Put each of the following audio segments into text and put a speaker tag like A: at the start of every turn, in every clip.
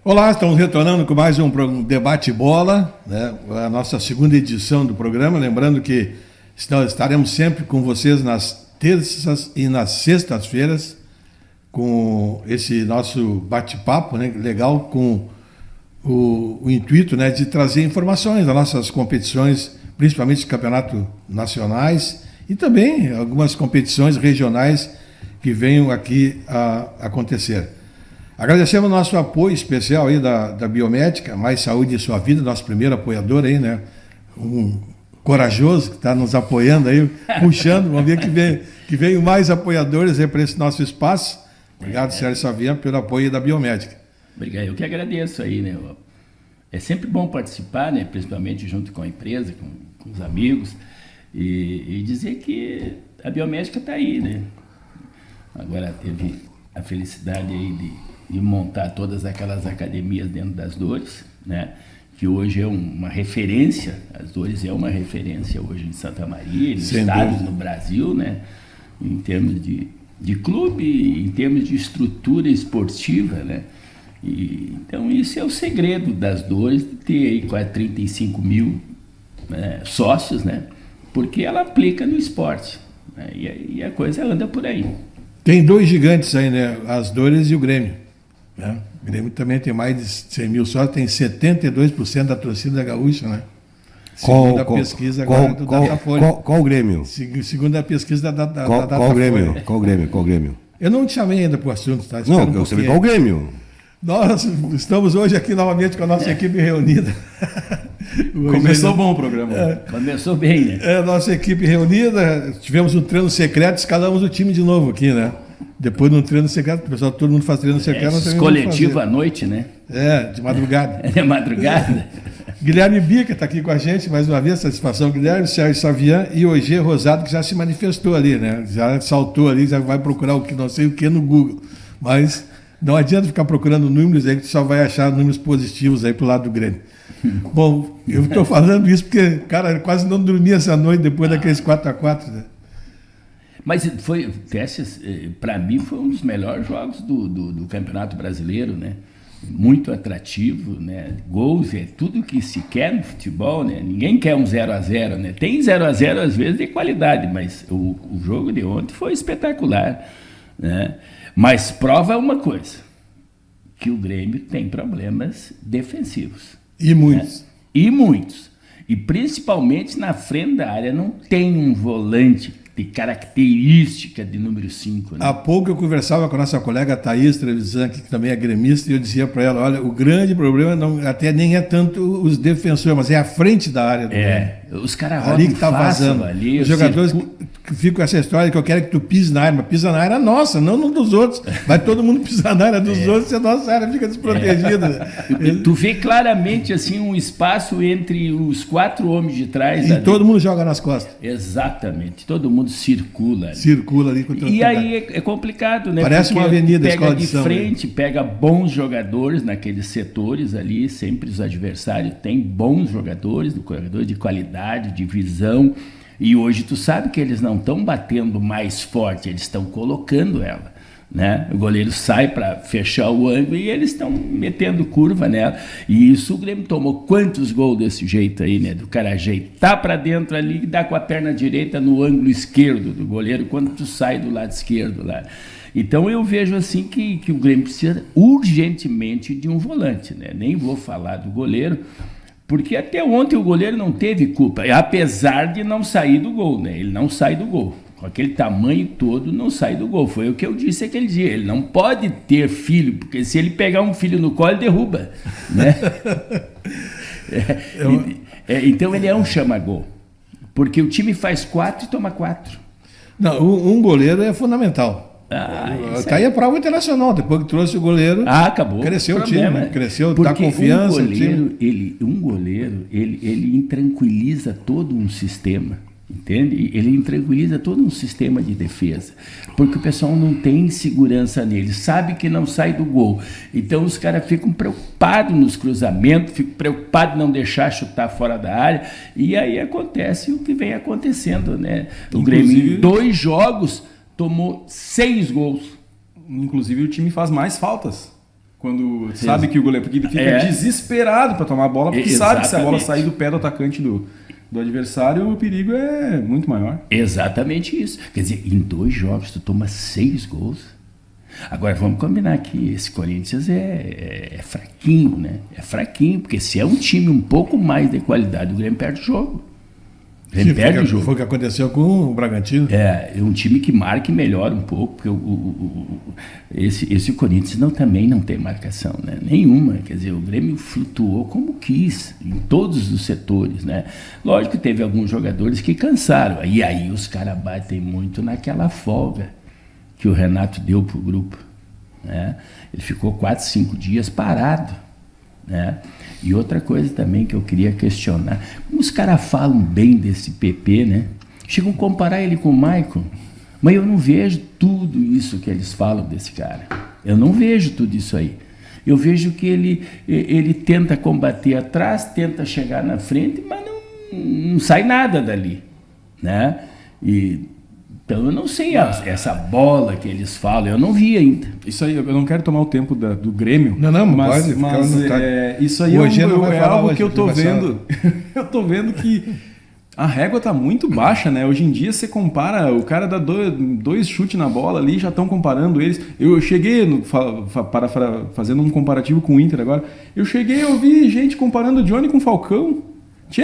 A: Olá, estamos retornando com mais um Debate Bola, né? A nossa segunda edição do programa. Lembrando que estaremos sempre com vocês nas terças e nas sextas-feiras com esse nosso bate-papo, né? Legal, com o intuito, né, de trazer informações das nossas competições, principalmente campeonatos nacionais e também algumas competições regionais que venham aqui a acontecer. Agradecemos o nosso apoio especial aí da Biomédica, Mais Saúde e Sua Vida, nosso primeiro apoiador aí, né? Um corajoso que está nos apoiando aí, puxando. Vamos ver que venham mais apoiadores aí para esse nosso espaço. Obrigado, Sérgio Savian, pelo apoio da Biomédica.
B: Obrigado, eu que agradeço aí, né? É sempre bom participar, né? Principalmente junto com a empresa, com os amigos, e dizer que a Biomédica está aí, né? Agora teve a felicidade aí de montar todas aquelas academias dentro das Dores, né? Que hoje é uma referência, as Dores é uma referência hoje em Santa Maria, nos estados, no Brasil, né? Em termos de clube, em termos de estrutura esportiva, né? Então isso é o segredo das Dores, de ter aí quase 35 mil, né, sócios, né? Porque ela aplica no esporte, né? E a coisa anda por aí.
A: Tem dois gigantes aí, né? As Dores e o Grêmio, né? O Grêmio também tem mais de 100 mil sócios, tem 72% da torcida gaúcha, né? Segundo a pesquisa agora do Datafolha.
C: Qual o Grêmio?
A: Segundo a pesquisa da Datafolha.
C: Qual o Grêmio?
A: Eu não te chamei ainda para o assunto, tá?
C: Não, eu sei qual o Grêmio.
A: Nós estamos hoje aqui novamente com a nossa equipe reunida.
D: Começou bom o programa.
B: Começou bem, né?
A: Nossa equipe reunida, tivemos um treino secreto, escalamos o time de novo aqui, né? Depois de um treino secreto, o pessoal, todo mundo faz treino secreto.
B: Coletivo à noite, né?
A: De madrugada.
B: De madrugada.
A: Guilherme Bica está aqui com a gente, mais uma vez, satisfação, Guilherme, Sérgio Savian e o G Rosado, que já se manifestou ali, né? Já saltou ali, já vai procurar o que não sei o que no Google. Mas não adianta ficar procurando números aí, que tu só vai achar números positivos aí pro lado do Grêmio. Bom, eu estou falando isso porque, cara, eu quase não dormi essa noite depois daqueles 4x4, né?
B: Mas para mim, foi um dos melhores jogos do Campeonato Brasileiro, né? Muito atrativo, né? Gols, é tudo que se quer no futebol, né? Ninguém quer um 0x0, né? Tem 0x0 às vezes de qualidade, mas o jogo de ontem foi espetacular, né? Mas prova uma coisa, que o Grêmio tem problemas defensivos.
A: E muitos.
B: Né? E muitos. E principalmente na frente da área não tem um volante de característica de número 5. Né?
A: Há pouco eu conversava com a nossa colega Thaís Trevisan, que também é gremista, e eu dizia para ela, olha, o grande problema até nem é tanto os defensores, mas é a frente da área do Grêmio.
B: Os caras
A: ali que está vazando.
B: Ali,
A: os jogadores que ficam com essa história que eu quero que tu pise na área, mas pisa na área nossa, não dos outros. Vai todo mundo pisar na área dos outros e a nossa área fica desprotegida.
B: Tu vê claramente assim um espaço entre os 4 homens de trás.
A: E ali. Todo mundo joga nas costas.
B: Exatamente, todo mundo circula ali.
A: Circula ali.
B: E aí é complicado, né?
A: Parece
B: porque
A: uma avenida,
B: pega
A: escola
B: de
A: samba,
B: frente, pega bons jogadores naqueles setores ali, sempre os adversários têm bons jogadores de qualidade, de visão, e hoje tu sabe que eles não estão batendo mais forte, eles estão colocando ela, né? O goleiro sai para fechar o ângulo e eles estão metendo curva nela, e isso o Grêmio tomou quantos gols desse jeito aí, né? Do cara ajeitar para dentro ali e dá com a perna direita no ângulo esquerdo do goleiro quando tu sai do lado esquerdo lá. Então eu vejo assim que o Grêmio precisa urgentemente de um volante, né? Nem vou falar do goleiro, porque até ontem o goleiro não teve culpa, apesar de não sair do gol, né? Ele não sai do gol. Com aquele tamanho todo, não sai do gol. Foi o que eu disse aquele dia. Ele não pode ter filho, porque se ele pegar um filho no colo, ele derruba, né? Então ele é um chama-gol. Porque o time faz 4 e toma 4.
A: Não, um goleiro é fundamental. Está aí a prova internacional. Depois que trouxe o goleiro,
B: acabou.
A: Cresceu o time, né? Cresceu, dá confiança.
B: Um goleiro, ele intranquiliza todo um sistema, entende? Ele intranquiliza todo um sistema de defesa, porque o pessoal não tem segurança nele, sabe que não sai do gol. Então os caras ficam preocupados nos cruzamentos, ficam preocupados em não deixar chutar fora da área, e aí acontece o que vem acontecendo, né? O Grêmio em 2 jogos tomou 6 gols.
D: Inclusive o time faz mais faltas Quando sabe que o goleiro... Porque ele fica desesperado para tomar a bola, porque sabe que se a bola sair do pé do atacante do adversário, o perigo é muito maior.
B: Exatamente isso. Quer dizer, em 2 jogos tu toma 6 gols. Agora vamos combinar que esse Corinthians é fraquinho, né? É fraquinho, porque se é um time um pouco mais de qualidade, o Grêmio perde o jogo. Perde o jogo.
A: Foi o que aconteceu com o Bragantino.
B: É um time que marca e melhora um pouco, porque esse Corinthians também não tem marcação, né? Nenhuma. Quer dizer, o Grêmio flutuou como quis, em todos os setores, né? Lógico que teve alguns jogadores que cansaram, e aí os caras batem muito naquela folga que o Renato deu para o grupo, né? Ele ficou 4, 5 dias parado, né? E outra coisa também que eu queria questionar, como os caras falam bem desse PP, né? Chegam a comparar ele com o Maicon, mas eu não vejo tudo isso que eles falam desse cara. Eu não vejo tudo isso aí. Eu vejo que ele tenta combater atrás, tenta chegar na frente, mas não sai nada dali, né? Então eu não sei essa bola que eles falam, eu não vi ainda.
D: Isso aí, eu não quero tomar o tempo do Grêmio.
A: Não,
D: mas,
A: pode.
D: Mas isso aí é algo que eu tô vendo. Eu tô vendo que a régua tá muito baixa, né? Hoje em dia você compara, o cara dá 2 chutes na bola ali, já estão comparando eles. Eu cheguei, fazendo um comparativo com o Inter agora, eu ouvi gente comparando o Johnny com o Falcão.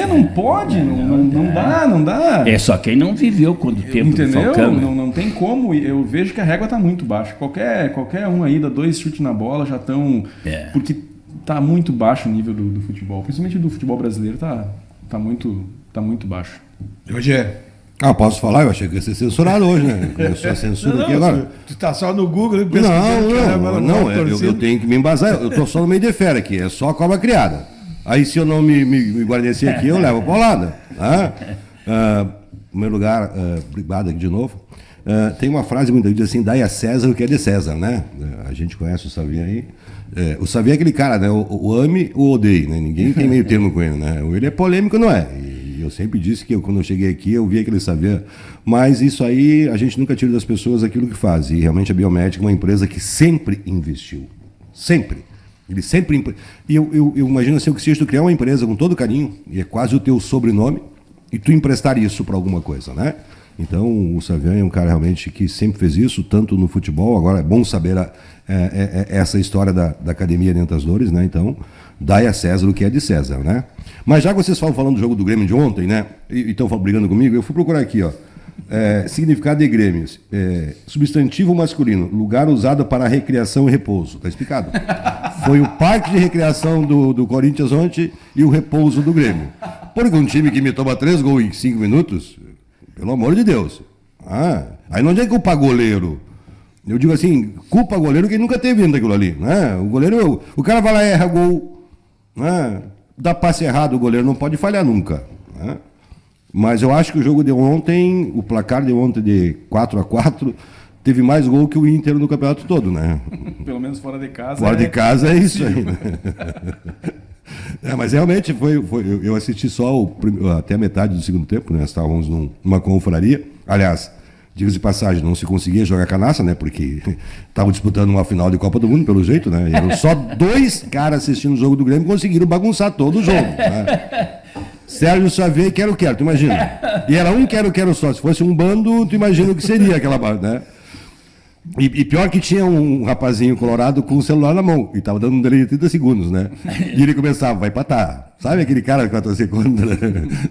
D: Não pode, não dá.
B: É só quem não viveu quando o tempo do Falcão.
D: Não tem como. Eu vejo que a régua está muito baixa. Qualquer um aí dá 2 chutes na bola já estão... Porque está muito baixo o nível do futebol. Principalmente do futebol brasileiro, tá muito baixo.
A: Hoje
C: posso falar? Eu achei que ia ser censurado hoje, né? Começou a censura aqui agora.
A: Tu tá só no Google...
C: Eu tenho que me embasar. Eu tô só no meio de fera aqui. É só cobra criada. Aí, se eu não me guarnecer aqui, eu levo a paulada. Em primeiro lugar, obrigado aqui de novo. Tem uma frase muito diz assim: dai a César o que é de César, né? A gente conhece o Savinho aí. O Savinho é aquele cara, né? O ame ou odeie, né? Ninguém tem meio termo com ele, né? Ele é polêmico, não é? E eu sempre disse que quando eu cheguei aqui, eu vi aquele Savinho. Mas isso aí, a gente nunca tira das pessoas aquilo que faz. E realmente a Biomédica é uma empresa que sempre investiu. Sempre. Ele sempre... E eu imagino assim, que se tu criar uma empresa com todo carinho, e é quase o teu sobrenome, e tu emprestar isso para alguma coisa, né? Então, o Savian é um cara realmente que sempre fez isso, tanto no futebol, agora é bom saber essa história da Academia Dentro das Dores, né? Então, dai a César o que é de César, né? Mas já que vocês falam falando do jogo do Grêmio de ontem, né? E estão brigando comigo, eu fui procurar aqui, ó. Significado de Grêmios. Substantivo masculino, lugar usado para recreação e repouso. Tá explicado? Foi o parque de recreação do Corinthians ontem e o repouso do Grêmio. Porque um time que me toma 3 gols em 5 minutos, pelo amor de Deus. Aí não é culpar goleiro. Eu digo assim, culpa goleiro que nunca teve vindo daquilo ali. Né? O goleiro, o cara vai lá e erra gol. Né? Dá passe errado, o goleiro não pode falhar nunca. Né? Mas eu acho que o jogo de ontem, o placar de ontem de 4-4, teve mais gol que o Inter no campeonato todo, né?
D: Pelo menos fora de casa.
C: Fora de casa é isso aí. Né? Mas realmente eu assisti só até a metade do segundo tempo, né? Estávamos numa confraria. Aliás, diga-se de passagem, não se conseguia jogar canaça, né? Porque estavam disputando uma final de Copa do Mundo, pelo jeito, né? E eram só 2 caras assistindo o jogo do Grêmio e conseguiram bagunçar todo o jogo. Né? Sérgio Xavier e Quero, tu imagina. E era um Quero só. Se fosse um bando, tu imagina o que seria aquela barra, né? E pior que tinha um rapazinho colorado com o celular na mão. E tava dando um delay de 30 segundos, né? E ele começava, vai empatar. Sabe aquele cara que vai torcer contra?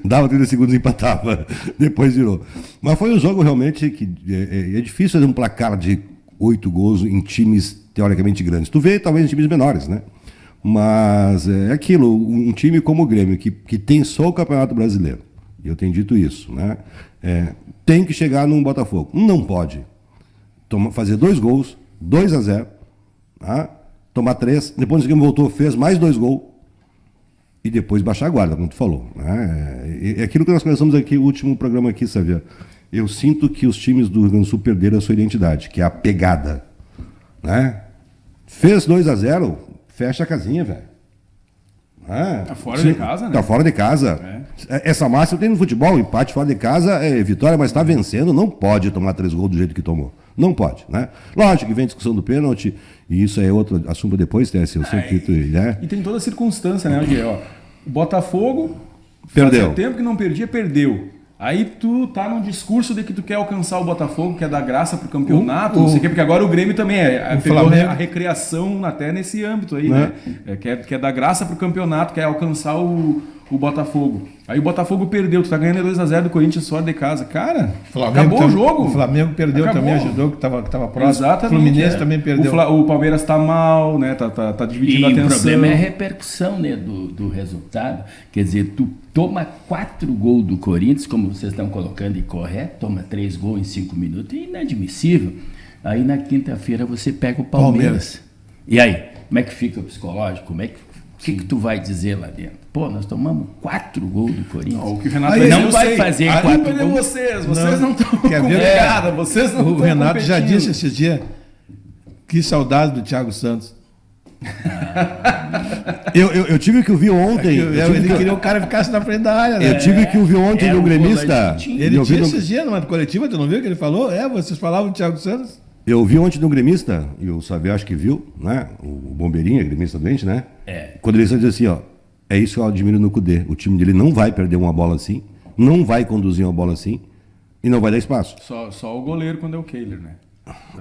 C: Dava 30 segundos e empatava. Depois virou. Mas foi um jogo realmente que é difícil fazer um placar de 8 gols em times teoricamente grandes. Tu vê talvez em times menores, né? Mas é aquilo, um time como o Grêmio, que tem só o Campeonato Brasileiro, e eu tenho dito isso, né? Tem que chegar num Botafogo. Não pode fazer 2 gols, 2-0, tá? Tomar 3, depois o Grêmio voltou, fez mais 2 gols, e depois baixar a guarda, como tu falou. Né? É aquilo que nós começamos aqui, o último programa aqui, Xavier. Eu sinto que os times do Rio Grande do Sul perderam a sua identidade, que é a pegada. Né? Fez 2-0, fecha a casinha, velho.
D: Tá fora de casa, né?
C: Tá fora de casa. Essa máxima tem no futebol, empate fora de casa é vitória, mas está vencendo, não pode tomar 3 gols do jeito que tomou. Não pode, né? Lógico que vem discussão do pênalti, e isso é outro assunto depois, né? Eu sempre, né?
D: E tem toda a circunstância, né, Diego? O Botafogo
C: perdeu.
D: Fazia tempo que não perdia, perdeu. Aí tu tá num discurso de que tu quer alcançar o Botafogo, quer dar graça pro campeonato, não sei o quê, porque agora o Grêmio também pegou a recreação até nesse âmbito aí, né? Quer dar graça pro campeonato, quer alcançar o Botafogo. Aí o Botafogo perdeu, tu tá ganhando 2-0 do Corinthians fora de casa. Cara, acabou o jogo.
A: O Flamengo perdeu também, ajudou, que tava próximo.
D: Exatamente.
A: O Fluminense também perdeu.
D: O Palmeiras tá mal, né? Tá dividindo a atenção.
B: O problema é a repercussão, né, do resultado. Quer dizer, tu toma 4 gols do Corinthians, como vocês estão colocando, e correto, toma 3 gols em 5 minutos, é inadmissível. Aí na quinta-feira você pega o Palmeiras. E aí, como é que fica o psicológico? O que tu vai dizer lá dentro? Pô, nós tomamos 4 gols do Corinthians.
D: O que o Renato
B: não vai fazer 4 gols.
D: Vocês não estão complicados, vocês não estão
A: O Renato já disse esses dias, que saudade do Thiago Santos.
C: Eu tive que ouvir ontem.
A: Ele queria o cara ficasse na frente da área, né?
C: Eu tive que ouvir ontem do gremista.
A: Ele disse esses dias numa coletiva, tu não viu que ele falou? Vocês falavam do Thiago Santos?
C: Eu vi ontem do gremista, e o Xavier acho que viu, né? O Bombeirinha, gremista doente, né? Quando ele diz assim, ó, é isso que eu admiro no Cudê. O time dele não vai perder uma bola assim, não vai conduzir uma bola assim, e não vai dar espaço.
D: Só o goleiro quando é o Kehler, né?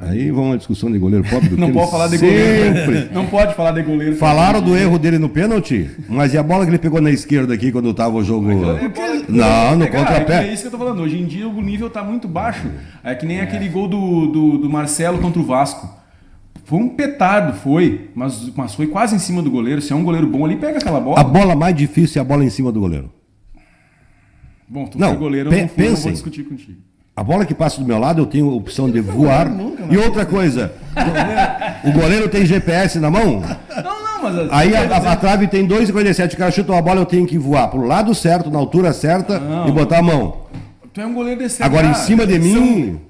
C: Aí vamos uma discussão de goleiro pobre.
D: Não pode falar de goleiro. Não pode falar de goleiro.
C: Falaram do erro dele no pênalti, mas e a bola que ele pegou na esquerda aqui quando tava o jogo? Não, no contrapé.
D: É isso que eu tô falando. Hoje em dia o nível tá muito baixo. É que nem aquele gol do Marcelo contra o Vasco. Foi um petardo, mas foi quase em cima do goleiro. Se é um goleiro bom ali, pega aquela bola.
C: A bola mais difícil é a bola em cima do goleiro.
D: Bom, tu foi goleiro, eu não vou discutir contigo.
C: A bola que passa do meu lado, eu tenho a opção de voar. E outra coisa, o goleiro tem GPS na mão?
D: Não, mas...
C: Aí a trave tem 2,57, o cara chuta a bola, eu tenho que voar pro lado certo, na altura certa e botar a mão.
D: Tu é um goleiro desse.
C: Agora, em cima de mim,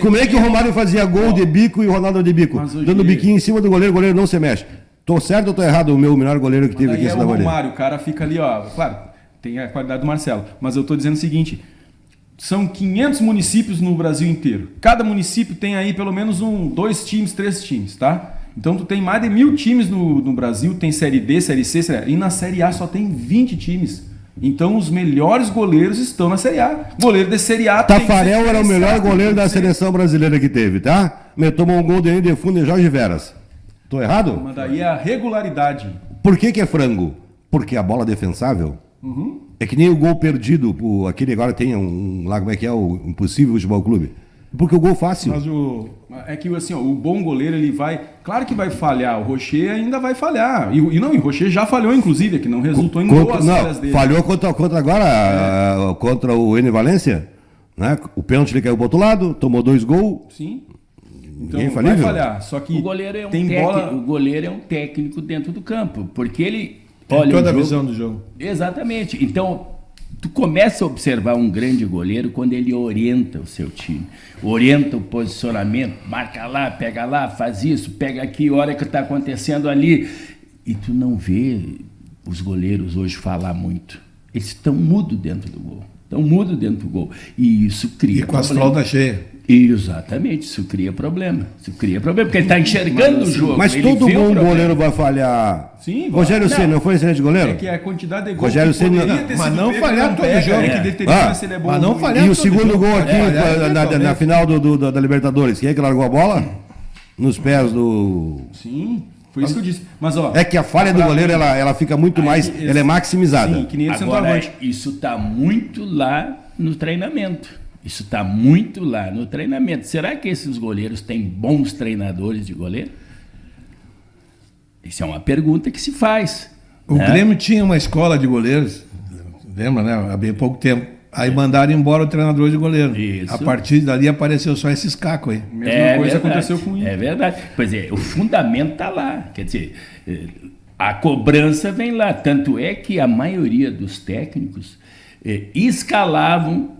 C: como é que o Romário fazia gol de bico e o Ronaldo de bico? Dando biquinho em cima do goleiro, o goleiro não se mexe. Tô certo ou tô errado? O meu melhor goleiro que teve aqui em Santa Maria.
D: O Romário, o cara fica ali, ó. Claro, tem a qualidade do Marcelo. Mas eu tô dizendo o seguinte... São 500 municípios no Brasil inteiro. Cada município tem aí pelo menos 2 times, 3 times, tá? Então tu tem mais de 1.000 times no Brasil, tem Série D, Série C, e na Série A só tem 20 times. Então os melhores goleiros estão na Série A. Goleiro de Série A...
C: Tafarel era o melhor goleiro da seleção brasileira que teve, tá? Me tomou um gol de fundo de Jorge Veras. Tô errado?
D: Mas daí é a regularidade.
C: Por que é frango? Porque a bola defensável... É que nem o gol perdido, aquele agora tem lá, como é que é, o Impossível Futebol Clube. Porque o gol fácil.
D: Mas é que assim, ó, o bom goleiro, ele vai... Claro que vai falhar, o Rocher ainda vai falhar. E o Rocher já falhou, inclusive, é que não resultou em gol as falhas dele.
C: Falhou contra agora, contra o Ené Valência, né? O pênalti ele caiu pro outro lado, tomou 2 gols.
D: Sim. Então vai falhar, só que
B: o goleiro
D: bola...
B: O goleiro é um técnico dentro do campo, porque ele...
A: Tem toda a visão do jogo.
B: Exatamente. Então, tu começa a observar um grande goleiro quando ele orienta o seu time. Orienta o posicionamento, marca lá, faz isso, pega aqui, olha o que está acontecendo ali. E tu não vê os goleiros hoje falar muito. Eles estão mudos dentro do gol. E isso cria
A: problema. E com as flautas cheias.
B: Exatamente, isso cria problema. Porque ele está enxergando o jogo.
C: Mas todo bom goleiro vai falhar.
D: Sim,
C: Rogério Ceni não foi excelente goleiro?
D: É que a quantidade de gols
C: Rogério Ceni
A: mas não falhar todo o jogo.
D: Que determina se ele é bom.
A: Mas não falhar.
C: E o segundo gol aqui na final da Libertadores, quem é que largou a bola? Nos pés do...
D: Sim, foi isso que eu disse. Mas, ó,
C: é que a falha do goleiro, ela fica muito mais... Ela é maximizada.
D: Sim, que nem
B: agora, isso está muito lá no treinamento. Será que esses goleiros têm bons treinadores de goleiro? Isso é uma pergunta que se faz.
A: O Grêmio tinha uma escola de goleiros, lembra, né? Há bem pouco tempo. Aí mandaram embora o treinador de goleiro.
B: Isso.
A: A partir dali apareceu só esses cacos aí.
D: Mesma coisa aconteceu com o Inter.
B: É verdade. Pois é, o fundamento está lá. Quer dizer, a cobrança vem lá. Tanto é que a maioria dos técnicos escalavam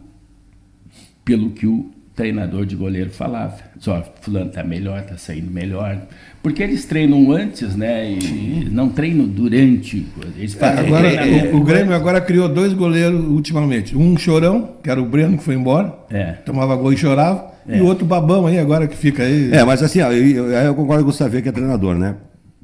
B: pelo que o treinador de goleiro falava, só fulano tá melhor, tá saindo melhor, porque eles treinam antes, né, e não treinam durante. Eles fazem
A: agora, o Grêmio agora criou 2 goleiros ultimamente, um chorão, que era o Breno, que foi embora, tomava gol e chorava, e o outro babão aí agora que fica aí.
C: Mas assim, eu concordo com o Gustavo que é treinador, né?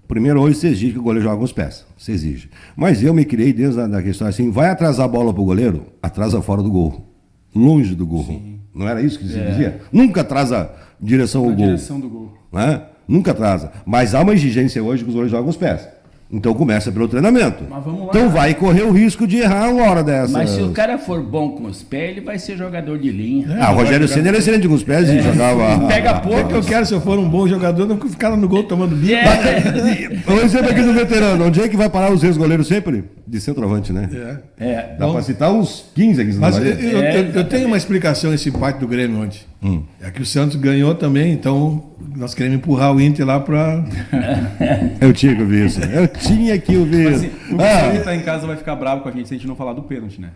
C: Primeiro, hoje você exige que o goleiro jogue com os pés. Você exige. Mas eu me criei desde da questão assim, vai atrasar a bola pro goleiro, atrasa fora do gol. Longe do gol. Sim. Não era isso que se dizia? Nunca atrasa direção ao gol.
D: Direção do gol.
C: Né? Nunca atrasa. Mas há uma exigência hoje que os goleiros jogam com os pés. Então começa pelo treinamento.
D: Mas vamos lá.
C: Então vai correr o risco de errar uma hora dessa.
B: Mas se o cara for bom com os pés, ele vai ser jogador de linha.
C: O Rogério Ceni era excelente com os pés e jogava.
B: Pega pouco.
A: O que eu quero, se eu for um bom jogador, não ficar no gol tomando bico.
C: Um exemplo aqui do veterano. Onde é que vai parar os ex-goleiros sempre? De centroavante, né? Dá pra citar uns 15 aqui.
A: Mas eu tenho uma explicação esse empate do Grêmio ontem. É que o Santos ganhou também, então nós queremos empurrar o Inter lá pra...
C: Eu tinha que ouvir isso. Eu tinha que ouvir isso.
D: O Grêmio tá em casa vai ficar bravo com a gente se a gente não falar do pênalti, né?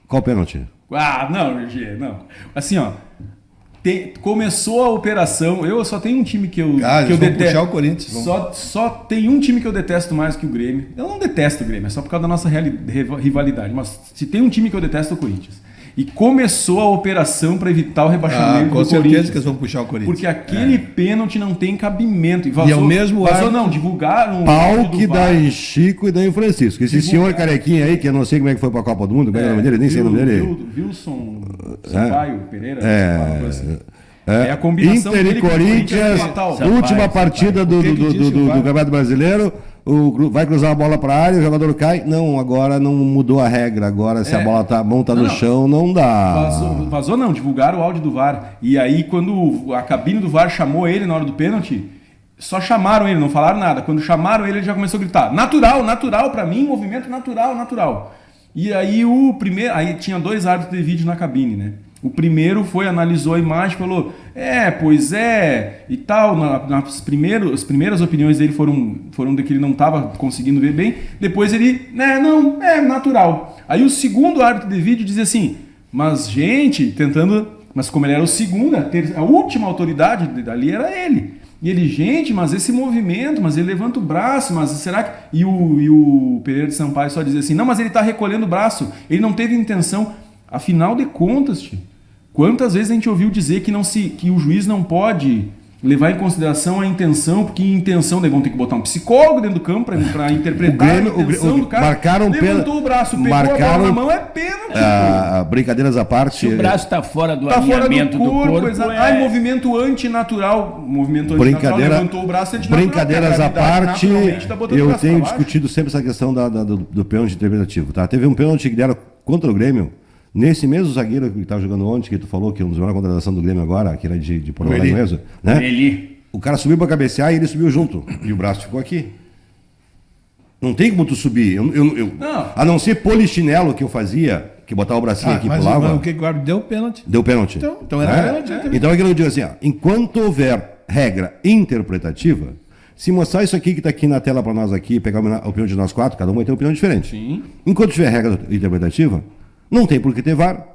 C: Qual pênalti?
D: Não, Gê, não. Assim, ó. Começou a operação. Eu só tenho um time que eu detesto.
A: Puxar o Corinthians.
D: Só tem um time que eu detesto mais que o Grêmio. Eu não detesto o Grêmio, é só por causa da nossa rivalidade. Mas se tem um time que eu detesto, é o Corinthians. E começou a operação para evitar o rebaixamento do Corinthians. Com certeza
A: que eles vão puxar o Corinthians.
D: Porque aquele pênalti não tem cabimento.
A: E é o mesmo
D: divulgaram...
C: Pau que dá em Chico e dá em Francisco. Esse senhor carequinha aí, que eu não sei como é que foi para a Copa do Mundo, como é o nome dele, nem sei o nome dele.
D: Wilson Sampaio Pereira.
C: A combinação Inter e Corinthians, última partida do Campeonato Brasileiro. Vai cruzar a bola para a área, o jogador cai. Não, agora não mudou a regra. Agora, se a bola tá no chão, não dá.
D: Vazou não, divulgaram o áudio do VAR. E aí, quando a cabine do VAR chamou ele na hora do pênalti, só chamaram ele, não falaram nada. Quando chamaram ele já começou a gritar: natural para mim, movimento natural. E aí aí tinha 2 árbitros de vídeo na cabine, né? O primeiro analisou a imagem e falou, pois é, e tal. As primeiras opiniões dele foram de que ele não estava conseguindo ver bem. Depois ele, natural. Aí o segundo árbitro de vídeo dizia assim, mas como ele era o segundo, a última autoridade dali era ele. E ele, mas esse movimento, mas ele levanta o braço, mas será que... E o Pereira de Sampaio só dizia assim, não, mas ele está recolhendo o braço, ele não teve intenção. Afinal de contas, quantas vezes a gente ouviu dizer que o juiz não pode levar em consideração a intenção, porque em intenção vão ter que botar um psicólogo dentro do campo para interpretar a intenção do cara.
C: Levantou
D: o braço, pegou a bola na mão, é pênalti.
C: Brincadeiras à parte.
B: Se o braço está fora do alinhamento do corpo.
D: Movimento antinatural. Levantou o braço,
C: brincadeiras à parte, eu tenho discutido sempre essa questão do pênalti interpretativo. Tá? Teve um pênalti que deram contra o Grêmio. Nesse mesmo zagueiro que estava jogando ontem, que tu falou que é um dos melhores contratação do Grêmio agora, que era de Porto Alegre mesmo, né? O cara subiu para cabecear e ele subiu junto. E o braço ficou aqui. Não tem como tu subir. A não ser polichinelo que eu fazia, que botava o bracinho aqui e pulava.
A: Mas o que o árbitro deu pênalti?
C: Deu pênalti.
A: Então era pênalti.
C: Então é que eu digo assim, enquanto houver regra interpretativa, se mostrar isso aqui que está aqui na tela para nós aqui, pegar a opinião de nós 4, cada um vai ter uma opinião diferente.
D: Sim.
C: Enquanto tiver regra interpretativa, não tem por que ter VAR.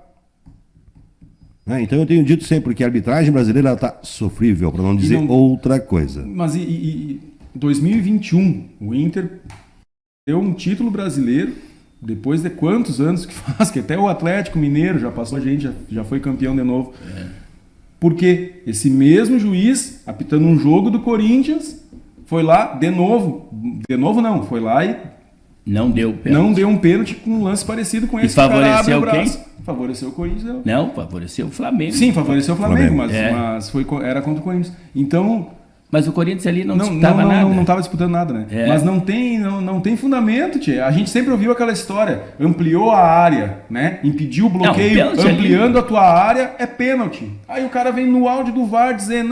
C: Então eu tenho dito sempre que a arbitragem brasileira está sofrível, para não dizer outra coisa.
D: Mas em 2021, o Inter deu um título brasileiro, depois de quantos anos que faz, que até o Atlético Mineiro já passou a gente, já foi campeão de novo. Porque esse mesmo juiz, apitando um jogo do Corinthians, foi lá foi lá e
B: não deu pênalti.
D: Não deu um pênalti com um lance parecido com esse.
B: E favoreceu quem?
D: Favoreceu o Corinthians.
B: Não, favoreceu o Flamengo.
D: Sim, favoreceu o Flamengo, mas era contra o Corinthians. Então...
B: Mas o Corinthians ali não disputava nada.
D: Não estava disputando nada, né? Mas não tem fundamento, tia. A gente sempre ouviu aquela história. Ampliou a área, né? Impediu o bloqueio. Ampliando a tua área é pênalti. Aí o cara vem no áudio do VAR dizer,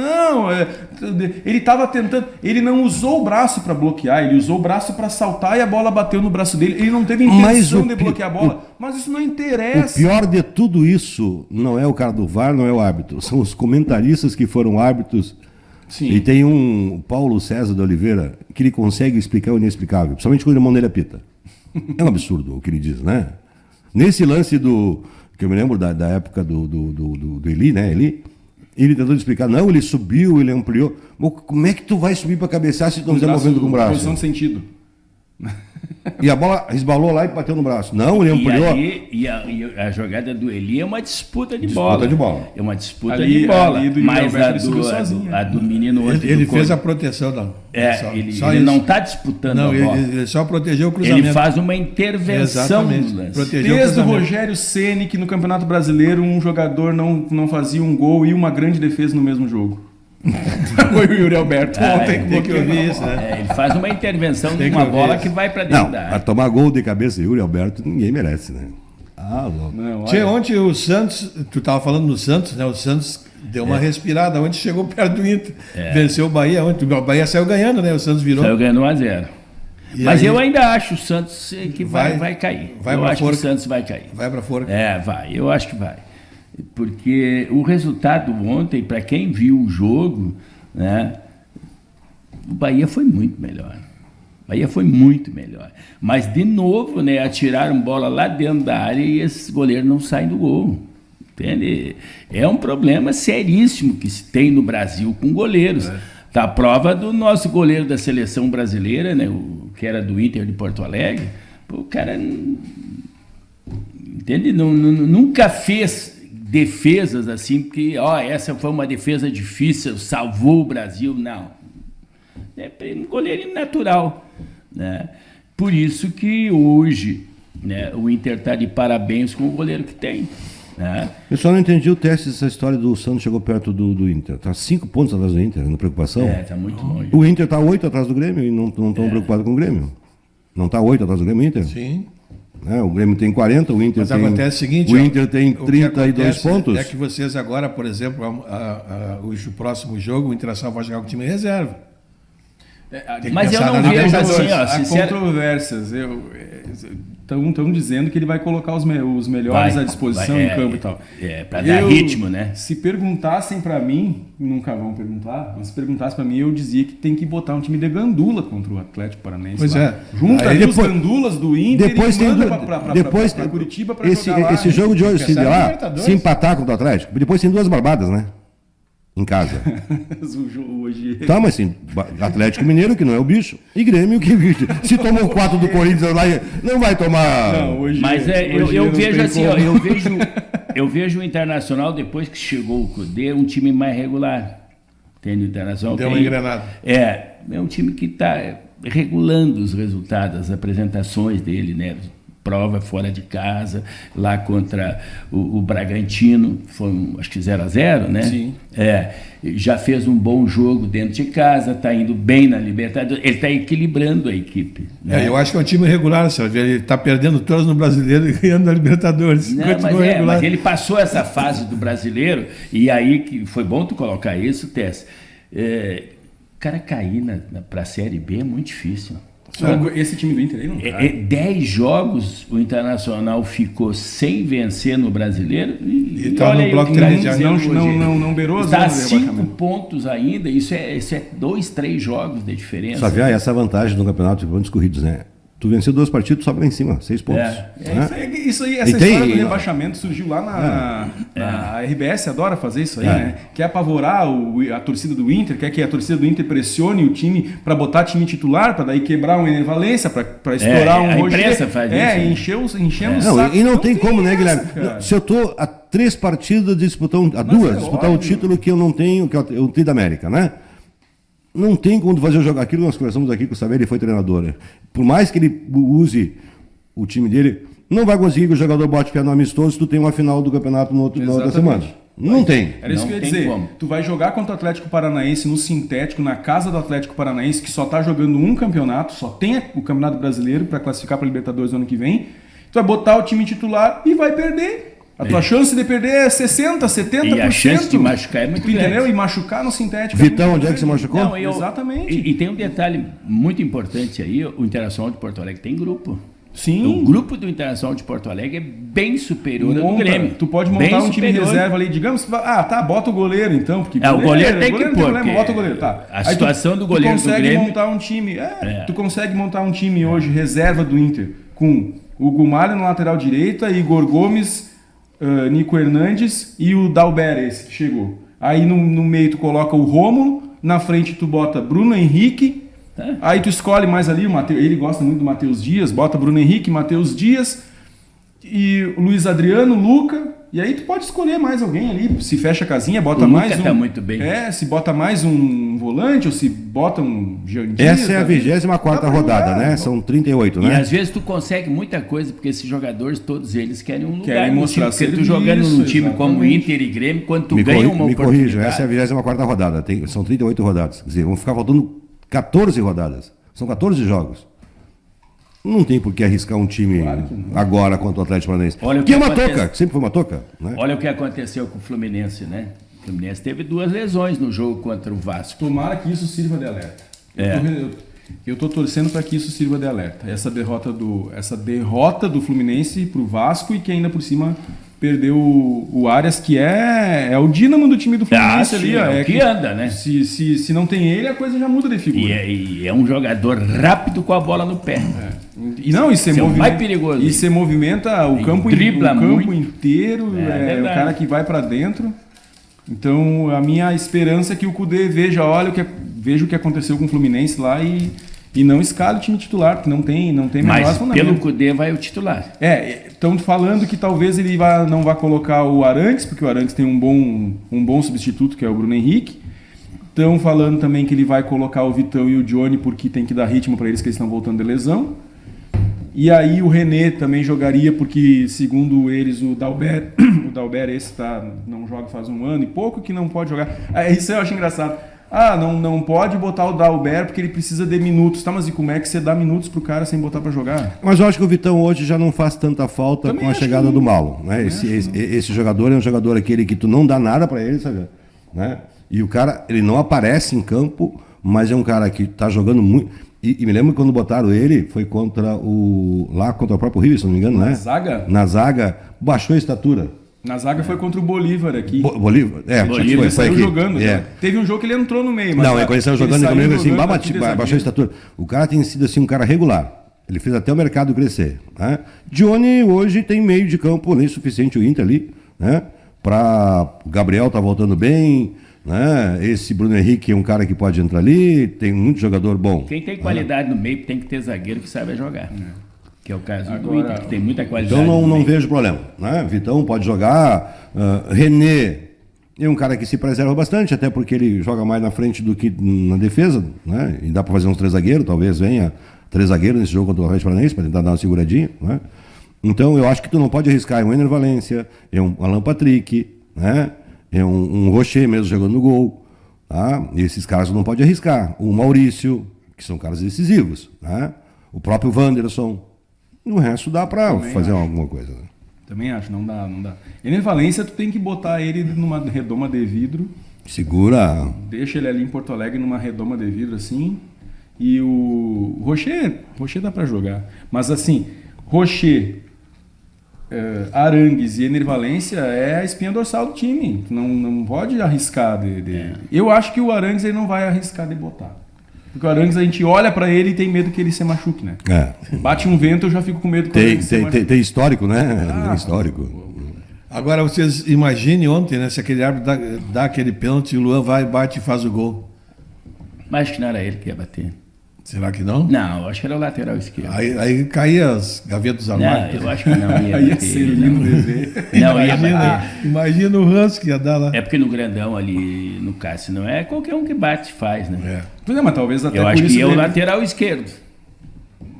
D: ele estava tentando... Ele não usou o braço para bloquear, ele usou o braço para saltar e a bola bateu no braço dele. Ele não teve intenção de bloquear a bola. Mas isso não interessa.
C: O pior de tudo isso não é o cara do VAR, não é o árbitro. São os comentaristas que foram árbitros. Sim. E tem um Paulo César de Oliveira que ele consegue explicar o inexplicável, principalmente quando o irmão dele apita. É um absurdo o que ele diz, né? Nesse lance que eu me lembro da época do Eli, né? Eli, Ele tentou explicar, não, ele subiu, ele ampliou. Mas como é que tu vai subir para cabecear se tu não fizer movimento com o braço?
D: Posição de sentido.
C: E a bola resbalou lá e bateu no braço. Não, ele ampliou.
B: E a jogada do Eli é uma disputa de bola. É uma disputa
D: ali,
B: de bola.
D: Mas
B: a do menino ontem.
A: Ele fez a proteção da.
B: Ele não está disputando a bola.
A: Ele só protegeu o cruzamento.
B: Ele faz uma intervenção no lance.
D: Desde o Rogério Ceni, que no Campeonato Brasileiro um jogador não fazia um gol e uma grande defesa no mesmo jogo. Foi o Yuri Alberto ontem
A: que ouvir isso, né?
B: Ele faz uma intervenção numa bola que vai para dentro da área.
C: Pra tomar gol de cabeça de Yuri Alberto, ninguém merece, né?
A: Louco. Ontem o Santos, tu estava falando do Santos, né? O Santos deu uma respirada, ontem chegou perto do Inter. Venceu o Bahia ontem. O Bahia saiu ganhando, né? O Santos virou.
B: Saiu ganhando 1-0. Mas aí, eu ainda acho o Santos que vai cair. Eu acho que o Santos vai cair.
A: Vai para fora?
B: Vai. Eu acho que vai. Porque o resultado ontem, para quem viu o jogo, né, o Bahia foi muito melhor. Mas, de novo, né, atiraram bola lá dentro da área e esses goleiros não saem do gol. Entende? É um problema seríssimo que se tem no Brasil com goleiros. Tá a prova do nosso goleiro da seleção brasileira, né, que era do Inter de Porto Alegre. O cara, entende? Nunca fez defesas assim, porque essa foi uma defesa difícil, salvou o Brasil. Não. É um goleiro natural, né? Por isso que hoje, né, o Inter está de parabéns com o goleiro que tem. Né?
C: Eu só não entendi o teste dessa história do Santos chegou perto do Inter. Está 5 pontos atrás do Inter, na preocupação.
B: Está muito longe.
C: O Inter está 8 atrás do Grêmio e não estão preocupados com o Grêmio. Não está 8 atrás do Grêmio, Inter?
A: Sim.
C: O Grêmio tem 40, o Inter
A: acontece o seguinte,
C: Inter tem 32 pontos.
A: É que vocês agora, por exemplo, o próximo jogo, o Internacional vai jogar com o time reserva.
B: Mas eu não vejo assim,
D: há controvérsias. Estão dizendo que ele vai colocar os melhores à disposição em campo e tal.
B: Para dar ritmo, né?
D: Se perguntassem para mim, nunca vão perguntar, mas se perguntassem para mim, eu dizia que tem que botar um time de gandula contra o Atlético Paranaense.
A: Pois
D: Junta ali os gandulas do Inter
C: depois
D: e manda para Curitiba para jogar lá.
C: Esse jogo de hoje, se empatar contra o Atlético, depois tem 2 barbadas, né? Em casa.
D: Hoje...
C: Tá, mas assim, Atlético Mineiro, que não é o bicho, e Grêmio, que se tomou 4 do Corinthians lá, não vai tomar.
B: Não, mas eu vejo assim, eu vejo o Internacional, depois que chegou o Cudê, um time mais regular. Entende? O Internacional
A: deu uma engrenada.
B: É um time que está regulando os resultados, as apresentações dele, né? Prova fora de casa, lá contra o Bragantino, foi acho que 0-0, né?
D: Sim.
B: Já fez um bom jogo dentro de casa, está indo bem na Libertadores, ele está equilibrando a equipe. Né?
A: Eu acho que é um time regular, Sérgio. Ele está perdendo todos no Brasileiro e ganhando na Libertadores.
B: Não, mas ele passou essa fase do Brasileiro, e aí que foi bom tu colocar isso, Tess. Cara, cair para a Série B é muito difícil.
D: Esse time do Inter aí não cai.
B: 10 jogos o Internacional ficou sem vencer no Brasileiro e
A: está no bloco 3 já
D: não beirou as
B: está a 5 pontos ainda. Isso é 2, 3 jogos de diferença.
C: Sabe, essa vantagem do campeonato de pontos corridos, né? Tu venceu 2 partidos, sobe lá em cima, 6 pontos.
D: Isso aí, essa história do rebaixamento surgiu lá a RBS adora fazer isso aí, né? Quer apavorar a torcida do Inter, quer que a torcida do Inter pressione o time para botar time titular, para daí quebrar um Ener Valencia, para estourar um Roger.
B: A imprensa faz isso.
D: Enchendo o saco.
C: E não tem como, né, Guilherme? Se eu tô a 3 partidas de disputar o título que eu não tenho, que eu tenho da América, né? Não tem como fazer o jogo. Aquilo nós conversamos aqui com o Saber, ele foi treinador. Por mais que ele use o time dele, não vai conseguir que o jogador bote pé no amistoso se tu tem uma final do campeonato na outra semana. Não tem.
D: Era isso que eu ia dizer. Como. Tu vai jogar contra o Atlético Paranaense no sintético, na casa do Atlético Paranaense, que só está jogando um campeonato, só tem o Campeonato Brasileiro para classificar para a Libertadores no ano que vem. Tu vai botar o time titular e vai perder. A tua chance de perder é 60%, 70%.
B: E a chance de machucar é muito grande.
D: Entendeu? E machucar no sintético.
C: Vitão, onde é que você machucou?
B: Não,
D: exatamente.
B: E tem um detalhe muito importante aí, o Internacional de Porto Alegre tem grupo.
D: Sim.
B: O grupo do Internacional de Porto Alegre é bem superior ao do Grêmio.
D: Tu pode montar um time reserva ali, digamos, bota o goleiro então, porque
B: o goleiro tem que pôr.
D: Bota o goleiro, tá.
B: A situação do goleiro do Grêmio...
D: Tu consegue montar um time hoje reserva do Inter com o Gumalha no lateral direita, Igor Gomes, Nico Hernandes e o Dalber, esse que chegou. Aí no meio tu coloca o Rômulo, na frente tu bota Bruno Henrique, aí tu escolhe mais ali, ele gosta muito do Matheus Dias, bota Bruno Henrique, Matheus Dias e Luiz Adriano, Luca, e aí tu pode escolher mais alguém ali, se fecha a casinha, bota mais
B: tá muito bem.
D: se bota mais um volante ou se bota um
C: Dias. Essa é a 24ª rodada, né? São 38, né?
B: E às vezes tu consegue muita coisa, porque esses jogadores, todos eles querem um lugar.
D: Querem mostrar
B: time, porque tu jogando num time como Inter e Grêmio, quando tu ganha uma oportunidade...
C: Me corrijo, essa é a 24ª rodada, são 38 rodadas, quer dizer, vão ficar faltando 14 rodadas, são 14 jogos. Não tem por que arriscar um time agora contra o Atlético Paranaense. Que é uma toca, sempre foi uma toca. Né?
B: Olha o que aconteceu com o Fluminense, né? O Fluminense teve 2 lesões no jogo contra o Vasco.
D: Tomara que isso sirva de alerta. Eu tô torcendo para que isso sirva de alerta. Essa derrota do Fluminense pro Vasco e que ainda por cima perdeu o Arias, que é o dínamo do time do Fluminense ali.
B: É o que anda, né?
D: Se não tem ele, a coisa já muda de figura.
B: E é um jogador rápido com a bola no pé.
D: E
B: mais perigoso.
D: E você movimenta o campo inteiro, é o cara que vai para dentro. Então, a minha esperança é que o Kudê veja o que aconteceu com o Fluminense lá e não escala o time titular, porque não tem
B: Mas pelo Kudê vai o titular.
D: Estão falando que talvez ele não vá colocar o Arangues, porque o Arangues tem um bom substituto, que é o Bruno Henrique. Estão falando também que ele vai colocar o Vitão e o Johnny, porque tem que dar ritmo para eles, que eles estão voltando de lesão. E aí o René também jogaria, porque segundo eles o Dalbert esse não joga faz 1 ano e pouco que não pode jogar. Isso eu acho engraçado. Não pode botar o Dalbert porque ele precisa de minutos. Tá, mas e como é que você dá minutos pro cara sem botar para jogar?
C: Mas eu acho que o Vitão hoje já não faz tanta falta também com a chegada do Malo. Né? Esse jogador é um jogador aquele que tu não dá nada para ele, sabe? Né? E o cara, ele não aparece em campo, mas é um cara que tá jogando muito. E me lembro quando botaram ele, foi contra o próprio Rio, se não me engano, né? Na zaga, baixou a estatura.
D: Na zaga foi contra o Bolívar aqui.
C: Bolívar?
D: Bolívar saiu jogando. Teve um jogo que ele entrou no meio. Mas
C: quando ele saiu jogando, ele lembro assim, baixou a estatura. O cara tem sido assim um cara regular. Ele fez até o mercado crescer. Né? Johnny hoje tem meio de campo nem suficiente o Inter ali, né? O Gabriel tá voltando bem. Né? Esse Bruno Henrique é um cara que pode entrar ali, tem muito jogador bom.
B: Quem tem qualidade no meio tem que ter zagueiro que sabe jogar. Que é o caso do Inter, que tem muita qualidade.
C: Então não vejo problema. Né? Vitão pode jogar, René é um cara que se preserva bastante, até porque ele joga mais na frente do que na defesa, né? E dá para fazer uns 3 zagueiros, talvez venha 3 zagueiros nesse jogo contra o Atlético Paranaense, para tentar dar uma seguradinha. Né? Então eu acho que tu não pode arriscar, é um Ener Valencia, é um Alan Patrick, né? É um Rocher mesmo jogando no gol. Tá? E esses caras não pode arriscar. O Maurício, que são caras decisivos. Tá? O próprio Wanderson. O resto dá para fazer alguma coisa. Né?
D: Também acho, não dá. Ener Valencia, tu tem que botar ele numa redoma de vidro.
C: Segura.
D: Deixa ele ali em Porto Alegre numa redoma de vidro assim. E o Rocher dá para jogar. Mas assim, Rocher... Arangues e Ener Valencia é a espinha dorsal do time. Não pode arriscar Eu acho que o Arangues ele não vai arriscar de botar. Porque o Arangues a gente olha pra ele e tem medo que ele se machuque, né? Bate um vento, eu já fico com medo que ele se machuque.
C: Tem histórico, né? Tem histórico.
A: Agora vocês imaginem ontem, né? Se aquele árbitro dá aquele pênalti, o Luan vai, bate e faz o gol.
B: Mas acho que não era ele que ia bater.
A: Será que não?
B: Não, acho que era o lateral esquerdo.
A: Aí caía as gavetas do armário.
B: Não, eu acho que não ia
D: bater. Ia ser lindo de ver.
B: Não ia bater.
A: Imagina o ranço que ia dar lá.
B: É porque no grandão ali, no Cássio, não é qualquer um que bate faz, né?
D: Mas talvez até
B: eu acho que é o lateral esquerdo.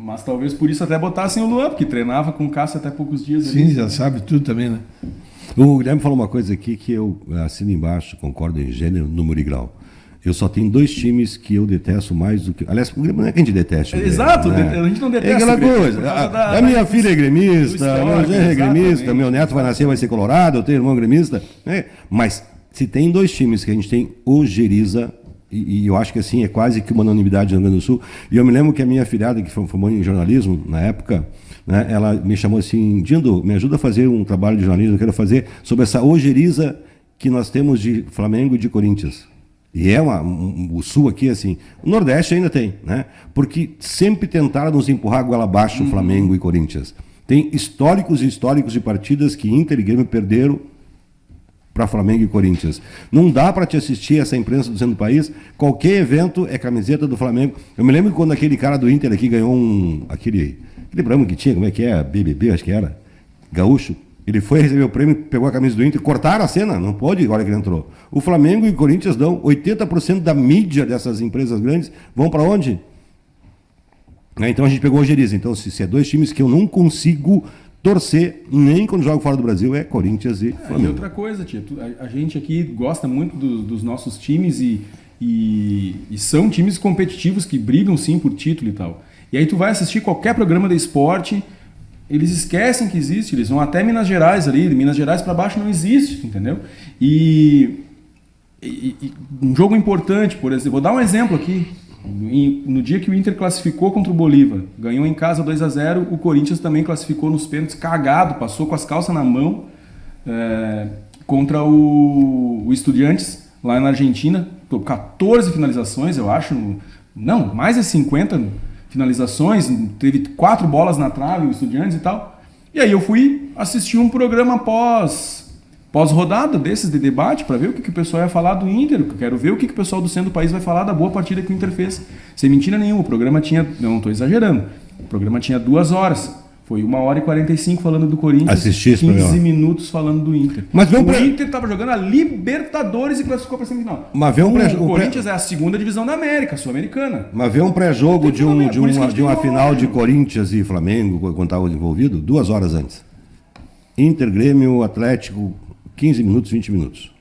D: Mas talvez por isso até botassem o Luan, porque treinava com o Cássio até poucos dias.
A: Sim, ali. Já sabe tudo também, né?
C: O Guilherme falou uma coisa aqui que eu assino embaixo, concordo em gênero, número e grau. Eu só tenho 2 times que eu detesto mais do que... Aliás, não é que a gente deteste.
D: Exato, né? A gente não detesta.
C: É aquela coisa. A minha filha é gremista, meu genro é gremista, meu neto vai nascer, vai ser colorado, eu tenho irmão gremista. Né? Mas se tem 2 times que a gente tem Ojeriza, e eu acho que assim, é quase que uma unanimidade no Rio Grande do Sul. E eu me lembro que a minha filhada, que formou em jornalismo na época, né, ela me chamou assim, Dindo, me ajuda a fazer um trabalho de jornalismo, eu quero fazer sobre essa Ojeriza que nós temos de Flamengo e de Corinthians. E é o Sul aqui, assim, o Nordeste ainda tem, né? Porque sempre tentaram nos empurrar goela abaixo Flamengo e Corinthians. Tem históricos e históricos de partidas que Inter e Grêmio perderam para Flamengo e Corinthians. Não dá para te assistir essa imprensa do centro do país. Qualquer evento é camiseta do Flamengo. Eu me lembro quando aquele cara do Inter aqui ganhou aquele programa que tinha, como é que é? BBB, acho que era. Gaúcho. Ele foi receber o prêmio, pegou a camisa do Inter, cortaram a cena, não pode, agora que ele entrou. O Flamengo e o Corinthians dão 80% da mídia dessas empresas grandes, vão para onde? Então a gente pegou o Ojeriza. Então, se é dois times que eu não consigo torcer, nem quando jogo fora do Brasil, é Corinthians e Flamengo.
D: E outra coisa, tia, a gente aqui gosta muito dos nossos times e são times competitivos que brigam sim por título e tal. E aí tu vai assistir qualquer programa de esporte, eles esquecem que existe, eles vão até Minas Gerais ali, de Minas Gerais para baixo não existe, entendeu? E um jogo importante, por exemplo, vou dar um exemplo aqui. No dia que o Inter classificou contra o Bolívar, ganhou em casa 2-0, o Corinthians também classificou nos pênaltis, cagado, passou com as calças na mão contra o Estudiantes, lá na Argentina, 14 finalizações, eu acho, não, mais de 50 finalizações, teve 4 bolas na trave, o Estudiantes e tal. E aí eu fui assistir um programa pós-rodada desses de debate para ver o que o pessoal ia falar do Inter. Eu quero ver o que o pessoal do centro do país vai falar da boa partida que o Inter fez. Sem mentira nenhuma, o programa tinha, não estou exagerando, o programa tinha 2 horas. Foi 1h45 falando do Corinthians,
C: assisti
D: 15 minutos falando do Inter.
C: Mas
D: o Inter estava jogando a Libertadores e classificou para a semifinal.
C: Mas
D: o Corinthians é a segunda divisão da América, sul-americana.
C: Mas ver um pré-jogo de uma final de Corinthians e Flamengo, quando estava envolvido, 2 horas antes. Inter, Grêmio, Atlético, 15 minutos, 20 minutos.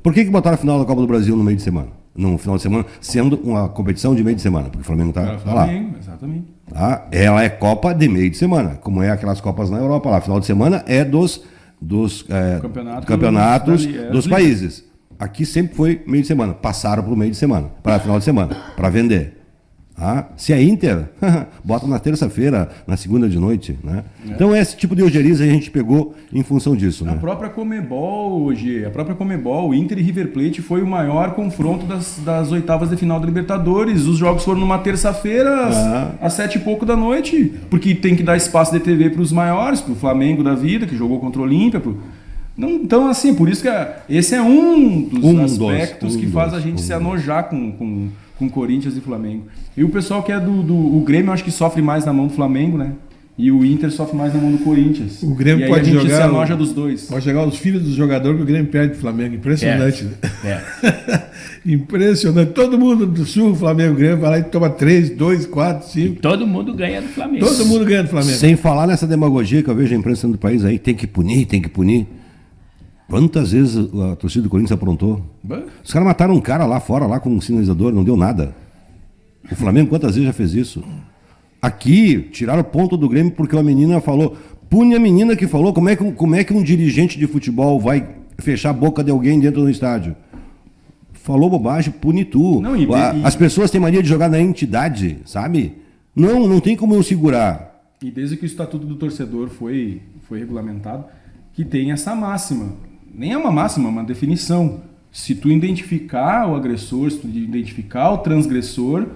C: Por que botaram a final da Copa do Brasil no meio de semana? No final de semana, sendo uma competição de meio de semana, porque o Flamengo está lá.
D: Exatamente.
C: Tá? Ela é Copa de meio de semana, como é aquelas Copas na Europa lá. Final de semana é dos campeonatos dos países. Aqui sempre foi meio de semana. Passaram para o meio de semana, para final de semana, para vender. Se é Inter, bota na terça-feira, na segunda de noite. Né? Então esse tipo de ojeriza a gente pegou em função disso.
D: A
C: né?
D: própria Conmebol, o Inter e River Plate foi o maior confronto das oitavas de final da Libertadores. Os jogos foram numa terça-feira, às 7 e pouco da noite, porque tem que dar espaço de TV para os maiores, para o Flamengo da vida, que jogou contra o Olímpia. Então, assim, por isso que esse é um dos aspectos que faz a gente se anojar com Corinthians e Flamengo. E o pessoal que é o Grêmio, eu acho que sofre mais na mão do Flamengo, né? E o Inter sofre mais na mão do Corinthians.
A: O Grêmio
D: e aí
A: pode
D: a gente
A: jogar,
D: se anoja dos dois.
A: Pode chegar os filhos dos jogadores que o Grêmio perde do Flamengo. Impressionante. Impressionante. Todo mundo do Sul, Flamengo, Grêmio, vai lá e toma 3, 2, 4, 5.
B: E todo mundo ganha do Flamengo.
A: Todo mundo ganha do Flamengo.
C: Sem falar nessa demagogia que eu vejo a imprensa do país aí, tem que punir. Quantas vezes a torcida do Corinthians aprontou? Os caras mataram um cara lá fora, lá com um sinalizador, não deu nada. O Flamengo quantas vezes já fez isso? Aqui, tiraram o ponto do Grêmio porque uma menina falou. Pune a menina que falou. Como é que um dirigente de futebol vai fechar a boca de alguém dentro do estádio? Falou bobagem, pune tu.
D: Não,
C: as pessoas têm mania de jogar na entidade, sabe? Não tem como eu segurar.
D: E desde que o Estatuto do Torcedor foi regulamentado, que tem essa máxima. Nem é uma máxima, é uma definição. Se tu identificar o agressor, se tu identificar o transgressor,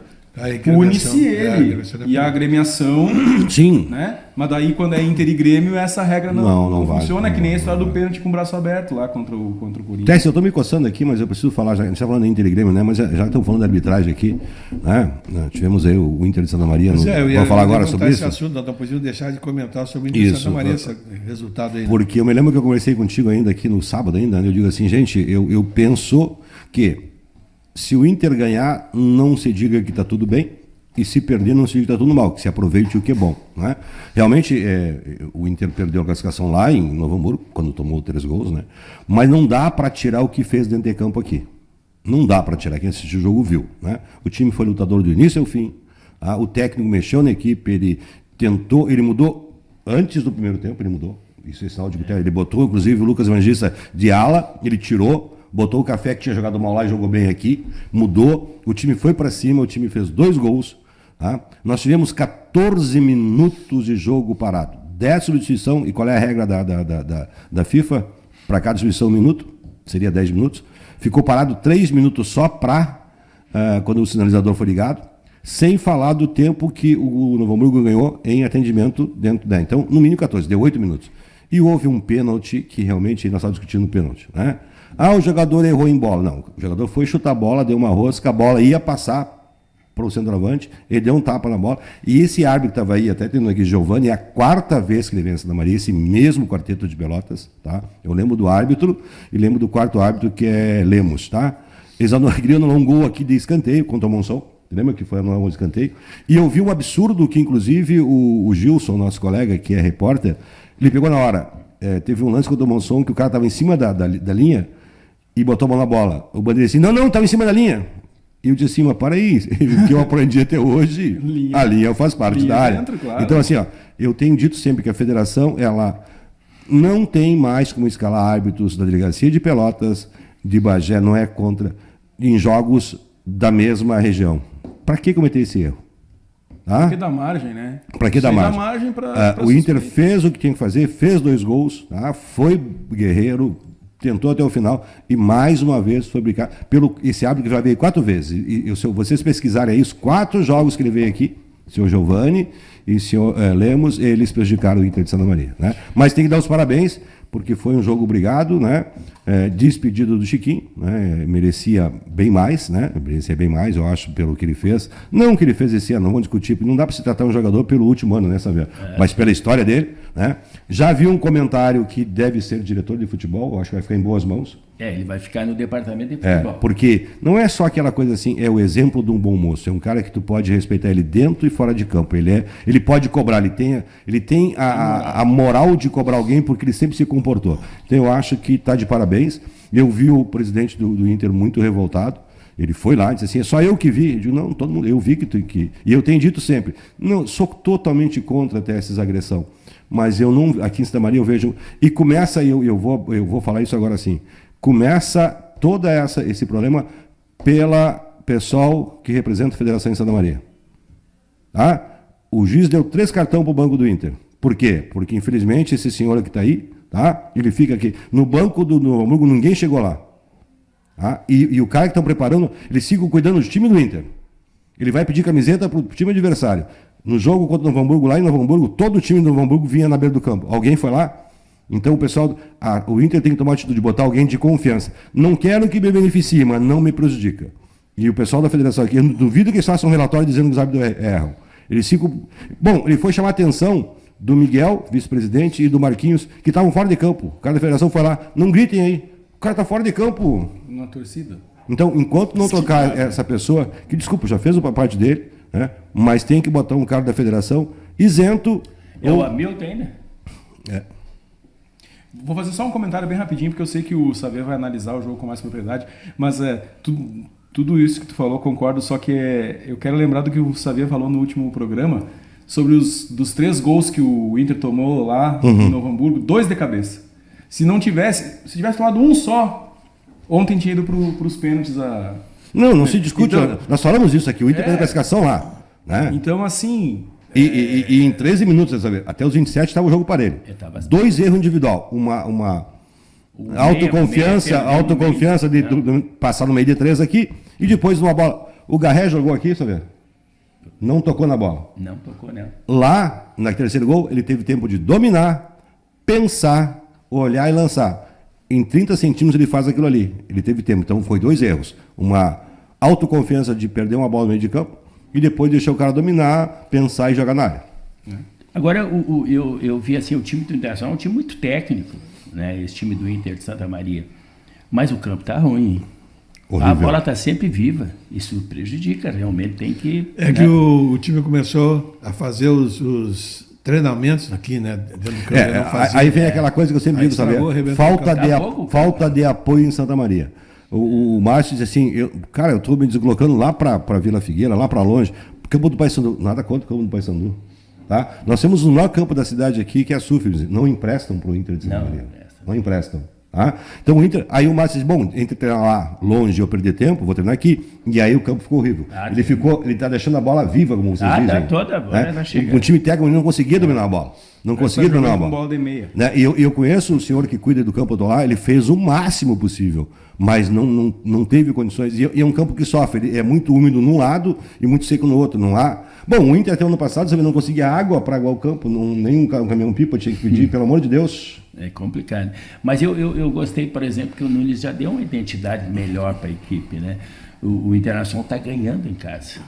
D: pune-se ele. E a agremiação...
C: Sim.
D: Né? Mas daí, quando é Inter e Grêmio, essa regra não funciona.
C: Vale,
D: que nem a história do pênalti com o braço aberto lá contra o Corinthians.
C: Tess, eu estou me coçando aqui, mas eu preciso falar, a gente está falando de Inter e Grêmio, né? Mas já estamos falando da arbitragem aqui. Né? Tivemos aí o Inter de Santa Maria. Vamos falar agora sobre isso?
A: Assunto, nós não podíamos deixar de comentar sobre o Inter de Santa Maria, esse resultado aí.
C: Porque eu me lembro que eu conversei contigo ainda aqui no sábado ainda, né? Eu digo assim, gente, eu penso que se o Inter ganhar, não se diga que está tudo bem. E se perder, não se diga que está tudo mal, que se aproveite o que é bom. Né? Realmente, o Inter perdeu a classificação lá em Novo Hamburgo, quando tomou 3 gols, né? Mas não dá para tirar o que fez dentro de campo aqui. Não dá para tirar. Quem assistiu o jogo viu. Né? O time foi lutador do início ao fim. O técnico mexeu na equipe, ele mudou antes do primeiro tempo, ele mudou. Isso é sinal de que ele botou, inclusive, o Lucas Evangelista de ala, ele tirou. Botou o Café, que tinha jogado mal lá e jogou bem aqui, mudou, o time foi para cima, o time fez 2 gols. Tá? Nós tivemos 14 minutos de jogo parado. 10 substituição, e qual é a regra da FIFA? Para cada substituição 1 minuto, seria 10 minutos. Ficou parado 3 minutos só para quando o sinalizador foi ligado, sem falar do tempo que o Novo Hamburgo ganhou em atendimento dentro da. Então, no mínimo 14, deu 8 minutos. E houve um pênalti que realmente nós estávamos discutindo o pênalti, né? O jogador errou em bola. Não, o jogador foi chutar a bola, deu uma rosca, a bola ia passar para o centroavante, ele deu um tapa na bola. E esse árbitro que estava aí, até tendo aqui Giovani, é a 4ª vez que ele vem em Santa Maria, esse mesmo quarteto de Pelotas, tá? Eu lembro do árbitro e lembro do 4º árbitro, que é Lemos, tá? Eles queriam anular um gol aqui de escanteio contra o Monção. Lembra que foi anular um escanteio? E eu vi um absurdo que, inclusive, o Gilson, nosso colega, que é repórter, ele pegou na hora. Teve um lance contra o Monção que o cara estava em cima da linha e botou a mão na bola. O bandeira disse, não, estava em cima da linha. E eu disse assim, mas para aí, o que eu aprendi até hoje, a linha faz parte da área. Dentro, claro. Então, assim, eu tenho dito sempre que a federação, ela não tem mais como escalar árbitros da delegacia de Pelotas, de Bagé, não é contra, em jogos da mesma região. Para que cometer esse erro?
D: Para que dar margem, né?
C: Para que dar margem? O Inter fez o que tinha que fazer, fez 2 gols, tá? Foi guerreiro, tentou até o final e mais uma vez foi brincar pelo esse árbitro que já veio 4 vezes. E se vocês pesquisarem aí os 4 jogos que ele veio aqui, o senhor Giovani e o senhor Lemos, eles prejudicaram o Inter de Santa Maria, né? Mas tem que dar os parabéns, porque foi um jogo obrigado, né? Despedido do Chiquinho, né? Merecia bem mais, né? Merecia bem mais, eu acho, pelo que ele fez. Não o que ele fez esse ano, não vamos discutir, não dá para se tratar um jogador pelo último ano, né, Samuel? Mas pela história dele, né? Já vi um comentário que deve ser diretor de futebol, eu acho que vai ficar em boas mãos.
B: Ele vai ficar no departamento de futebol.
C: Porque não é só aquela coisa assim, é o exemplo de um bom moço, é um cara que tu pode respeitar ele dentro e fora de campo. Ele pode cobrar, ele tem a moral de cobrar alguém porque ele sempre se comportou. Então eu acho que está de parabéns. Eu vi o presidente do Inter muito revoltado. Ele foi lá e disse assim, é só eu que vi. Eu digo, não, todo mundo, eu vi que... E eu tenho dito sempre, não, sou totalmente contra até essas agressões. Mas eu não, aqui em Santa Maria eu vejo... E começa, eu vou falar isso agora assim, começa todo esse problema pela pessoal que representa a Federação em Santa Maria. Tá? O juiz deu 3 cartões para o banco do Inter. Por quê? Porque, infelizmente, esse senhor que está aí, tá? Ele fica aqui. No banco do Novo Hamburgo, ninguém chegou lá. Tá? E o cara que estão preparando, eles ficam cuidando do time do Inter. Ele vai pedir camiseta para o time adversário. No jogo contra o Novo Hamburgo, lá em Novo Hamburgo, todo o time do Novo Hamburgo vinha na beira do campo. Alguém foi lá? Então o pessoal, o Inter tem que tomar a atitude de botar alguém de confiança. Não quero que me beneficie, mas não me prejudica. E o pessoal da federação aqui, eu duvido que eles façam um relatório dizendo que os árbitros erram. Eles ficam... Bom, ele foi chamar a atenção do Miguel, vice-presidente, e do Marquinhos, que estavam fora de campo. O cara da federação foi lá, não gritem aí. O cara está fora de campo.
D: Na torcida.
C: Então, enquanto não tocar essa pessoa, que desculpa, já fez a parte dele, né? Mas tem que botar um cara da federação isento.
B: O Hamilton ainda?
D: Vou fazer só um comentário bem rapidinho, porque eu sei que o Xavier vai analisar o jogo com mais propriedade, mas tudo isso que tu falou, concordo, só que eu quero lembrar do que o Xavier falou no último programa, sobre dos 3 gols que o Inter tomou lá no Novo Hamburgo, 2 de cabeça. Se tivesse tomado um só, ontem tinha ido para os pênaltis.
C: Não se discute, então, nós falamos isso aqui, o Inter tem a classificação lá. Né?
D: Então, assim...
C: E em 13 minutos, sabe, até os 27 estava o jogo parelho. 2 erros individual, uma autoconfiança de passar no meio de 3 aqui e depois uma bola. O Garré jogou aqui, sabe? Não tocou na bola.
B: Não tocou, não.
C: Lá, na terceiro gol, ele teve tempo de dominar, pensar, olhar e lançar. Em 30 centímetros ele faz aquilo ali. Ele teve tempo. Então foi 2 erros. Uma autoconfiança de perder uma bola no meio de campo e depois deixar o cara dominar, pensar e jogar na área.
B: Agora, eu vi assim, o time do Internacional é um time muito técnico, né? Esse time do Inter de Santa Maria. Mas o campo tá ruim. Horrível. A bola tá sempre viva. Isso prejudica, realmente tem que...
A: que o time começou a fazer os treinamentos aqui, né? Dentro do campo.
C: Aí vem aquela coisa que eu sempre digo, sabe? Falta de apoio em Santa Maria. O Márcio diz assim, eu estou me deslocando lá para Vila Figueira, lá para longe, campo do Paysandu, nada contra o campo do Paysandu. Tá? Nós temos o maior campo da cidade aqui, que é a Sufils, não emprestam para o Inter de Santa Maria. Não emprestam. Tá? Então o Inter, aí o Márcio diz, bom, entre treinar lá longe e eu perder tempo, vou treinar aqui, e aí o campo ficou horrível. Ele está deixando a bola viva, como vocês dizem. Um time técnico não conseguia dominar a bola. Não conseguia dominar a bola.
D: De meia.
C: Né? E eu conheço um senhor que cuida do campo lá, ele fez o máximo possível, mas não teve condições. E é um campo que sofre, ele é muito úmido num lado e muito seco no outro. Não há. Bom, o Inter até ano passado, você não conseguia água para aguar o campo, nem um caminhão-pipa tinha que pedir, pelo amor de Deus.
B: É complicado. Mas eu gostei, por exemplo, que o Nunes já deu uma identidade melhor para a equipe, né? O Internacional está ganhando em casa.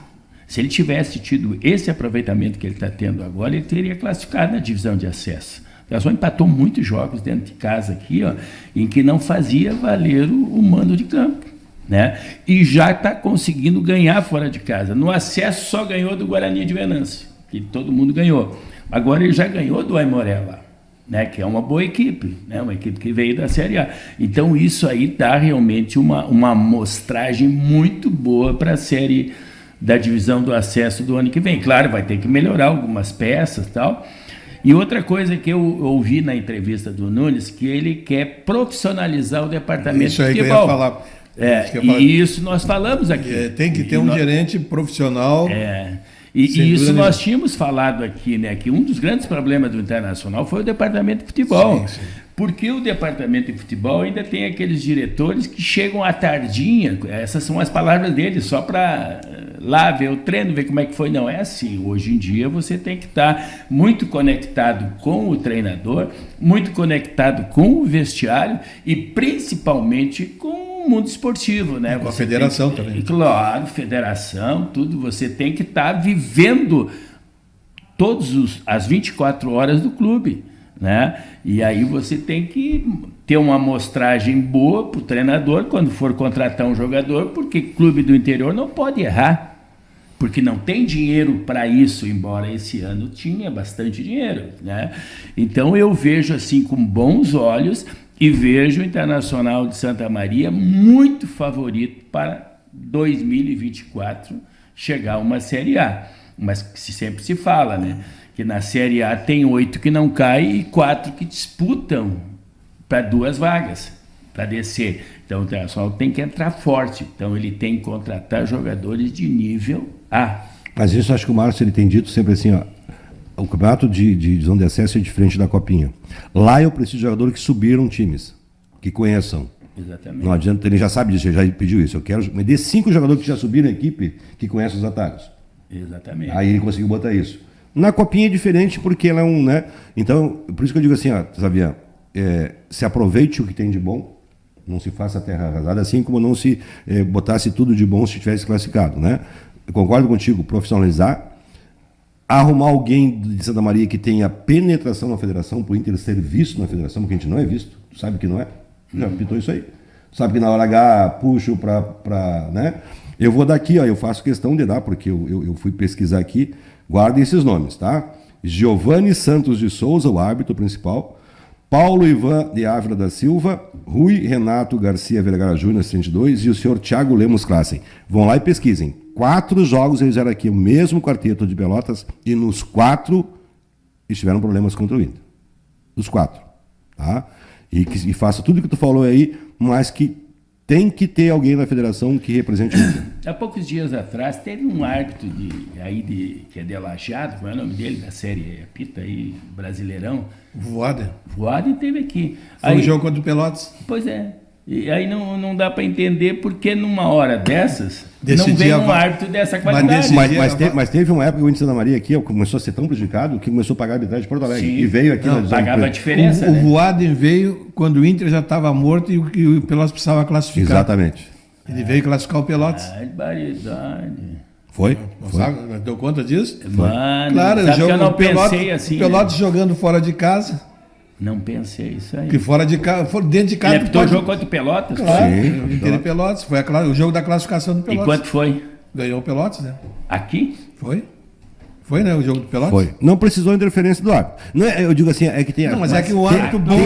B: Se ele tivesse tido esse aproveitamento que ele está tendo agora, ele teria classificado na divisão de acesso. O Internacional empatou muitos jogos dentro de casa aqui, ó, em que não fazia valer o mando de campo, né? E já está conseguindo ganhar fora de casa. No acesso só ganhou do Guarani de Venâncio, que todo mundo ganhou. Agora ele já ganhou do Aimoré lá, né, que é uma boa equipe, né, uma equipe que veio da Série A. Então isso aí dá realmente uma amostragem muito boa para a Série da divisão do acesso do ano que vem. Claro, vai ter que melhorar algumas peças e tal. E outra coisa que eu ouvi na entrevista do Nunes, que ele quer profissionalizar o departamento
A: isso aí
B: de futebol.
A: Que eu ia falar.
B: E isso nós falamos aqui.
A: Tem que ter um gerente profissional.
B: E isso nós tínhamos falado aqui, né? Que um dos grandes problemas do Internacional foi o departamento de futebol. Sim. Porque o departamento de futebol ainda tem aqueles diretores que chegam à tardinha, essas são as palavras dele, só para lá ver o treino, ver como é que foi. Não é assim. Hoje em dia você tem que estar muito conectado com o treinador, muito conectado com o vestiário e principalmente com o mundo esportivo, né?
A: Com a federação também.
B: Claro, federação, tudo. Você tem que estar vivendo as 24 horas do clube, né? E aí você tem que ter uma amostragem boa para o treinador quando for contratar um jogador, porque clube do interior não pode errar, porque não tem dinheiro para isso, embora esse ano tinha bastante dinheiro, né? Então eu vejo assim com bons olhos e vejo o Internacional de Santa Maria muito favorito para 2024 chegar a uma Série A. Mas sempre se fala, né? Que na Série A tem 8 que não caem e 4 que disputam para 2 vagas, para descer. Então o Internacional tem que entrar forte. Então ele tem que contratar jogadores de nível A.
C: Mas isso acho que o Márcio ele tem dito sempre assim, ó, o campeonato de zona de acesso é diferente da Copinha. Lá eu preciso de jogadores que subiram times, que conheçam.
B: Exatamente.
C: Não adianta, ele já sabe disso, ele já pediu isso. Eu quero me dê 5 jogadores que já subiram a equipe, que conhecem os atalhos.
B: Exatamente.
C: Aí ele conseguiu botar isso. Na Copinha é diferente porque ela é um, né? Então, por isso que eu digo assim, ó, Sabian, se aproveite o que tem de bom, não se faça terra arrasada, assim como não se botasse tudo de bom se tivesse classificado, né? Eu concordo contigo, profissionalizar, arrumar alguém de Santa Maria que tenha penetração na federação, para o Inter ser visto na federação, porque a gente não é visto, tu sabe que não é? Tu já pintou isso aí. Tu sabe que na hora H puxo para, né? Eu vou daqui, ó, eu faço questão de dar, porque eu fui pesquisar aqui, guardem esses nomes, tá? Giovanni Santos de Souza, o árbitro principal, Paulo Ivan de Ávila da Silva, Rui Renato Garcia Vergara Júnior, 102, e o senhor Thiago Lemos Klassen. Vão lá e pesquisem. 4 jogos eles eram aqui, o mesmo quarteto de Pelotas, e nos 4 eles tiveram problemas contra o Inter. Os 4. Tá? E faça tudo o que tu falou aí, mas que tem que ter alguém na federação que represente o Inter.
B: Há poucos dias atrás, teve um árbitro que é de Lajeado, qual é o nome dele, da série Pita aí, Brasileirão.
A: Voaden
B: teve aqui.
A: Foi um jogo contra o Pelotas.
B: Pois é. E aí não dá para entender porque numa hora dessas não vem um árbitro dessa qualidade.
C: Mas teve uma época que o Inter de Santa Maria aqui começou a ser tão prejudicado que começou a pagar a arbitragem de Porto Alegre. Sim. E veio aqui...
B: pagava a diferença,
A: O Voaden veio quando o Inter já estava morto e o Pelotas precisava classificar.
C: Exatamente.
A: Ele veio classificar o Pelotas.
B: Barbaridade.
C: Foi?
A: Deu conta disso?
B: Mano,
A: claro,
B: eu não pensei assim.
A: O Pelotas jogando fora de casa.
B: Não pensei isso aí.
A: Que fora de casa, dentro de casa.
B: Ele apitou o jogo contra o Pelotas?
A: Claro, Inter e Pelotas. Foi o jogo da classificação do Pelotas.
B: E quanto foi?
A: Ganhou o Pelotas, né?
B: Aqui?
A: Foi. Foi, né? O jogo do Pelotas?
C: Foi. Não precisou interferência do árbitro. Não é, eu digo assim, é que tem...
A: Não, mas é que o árbitro bom...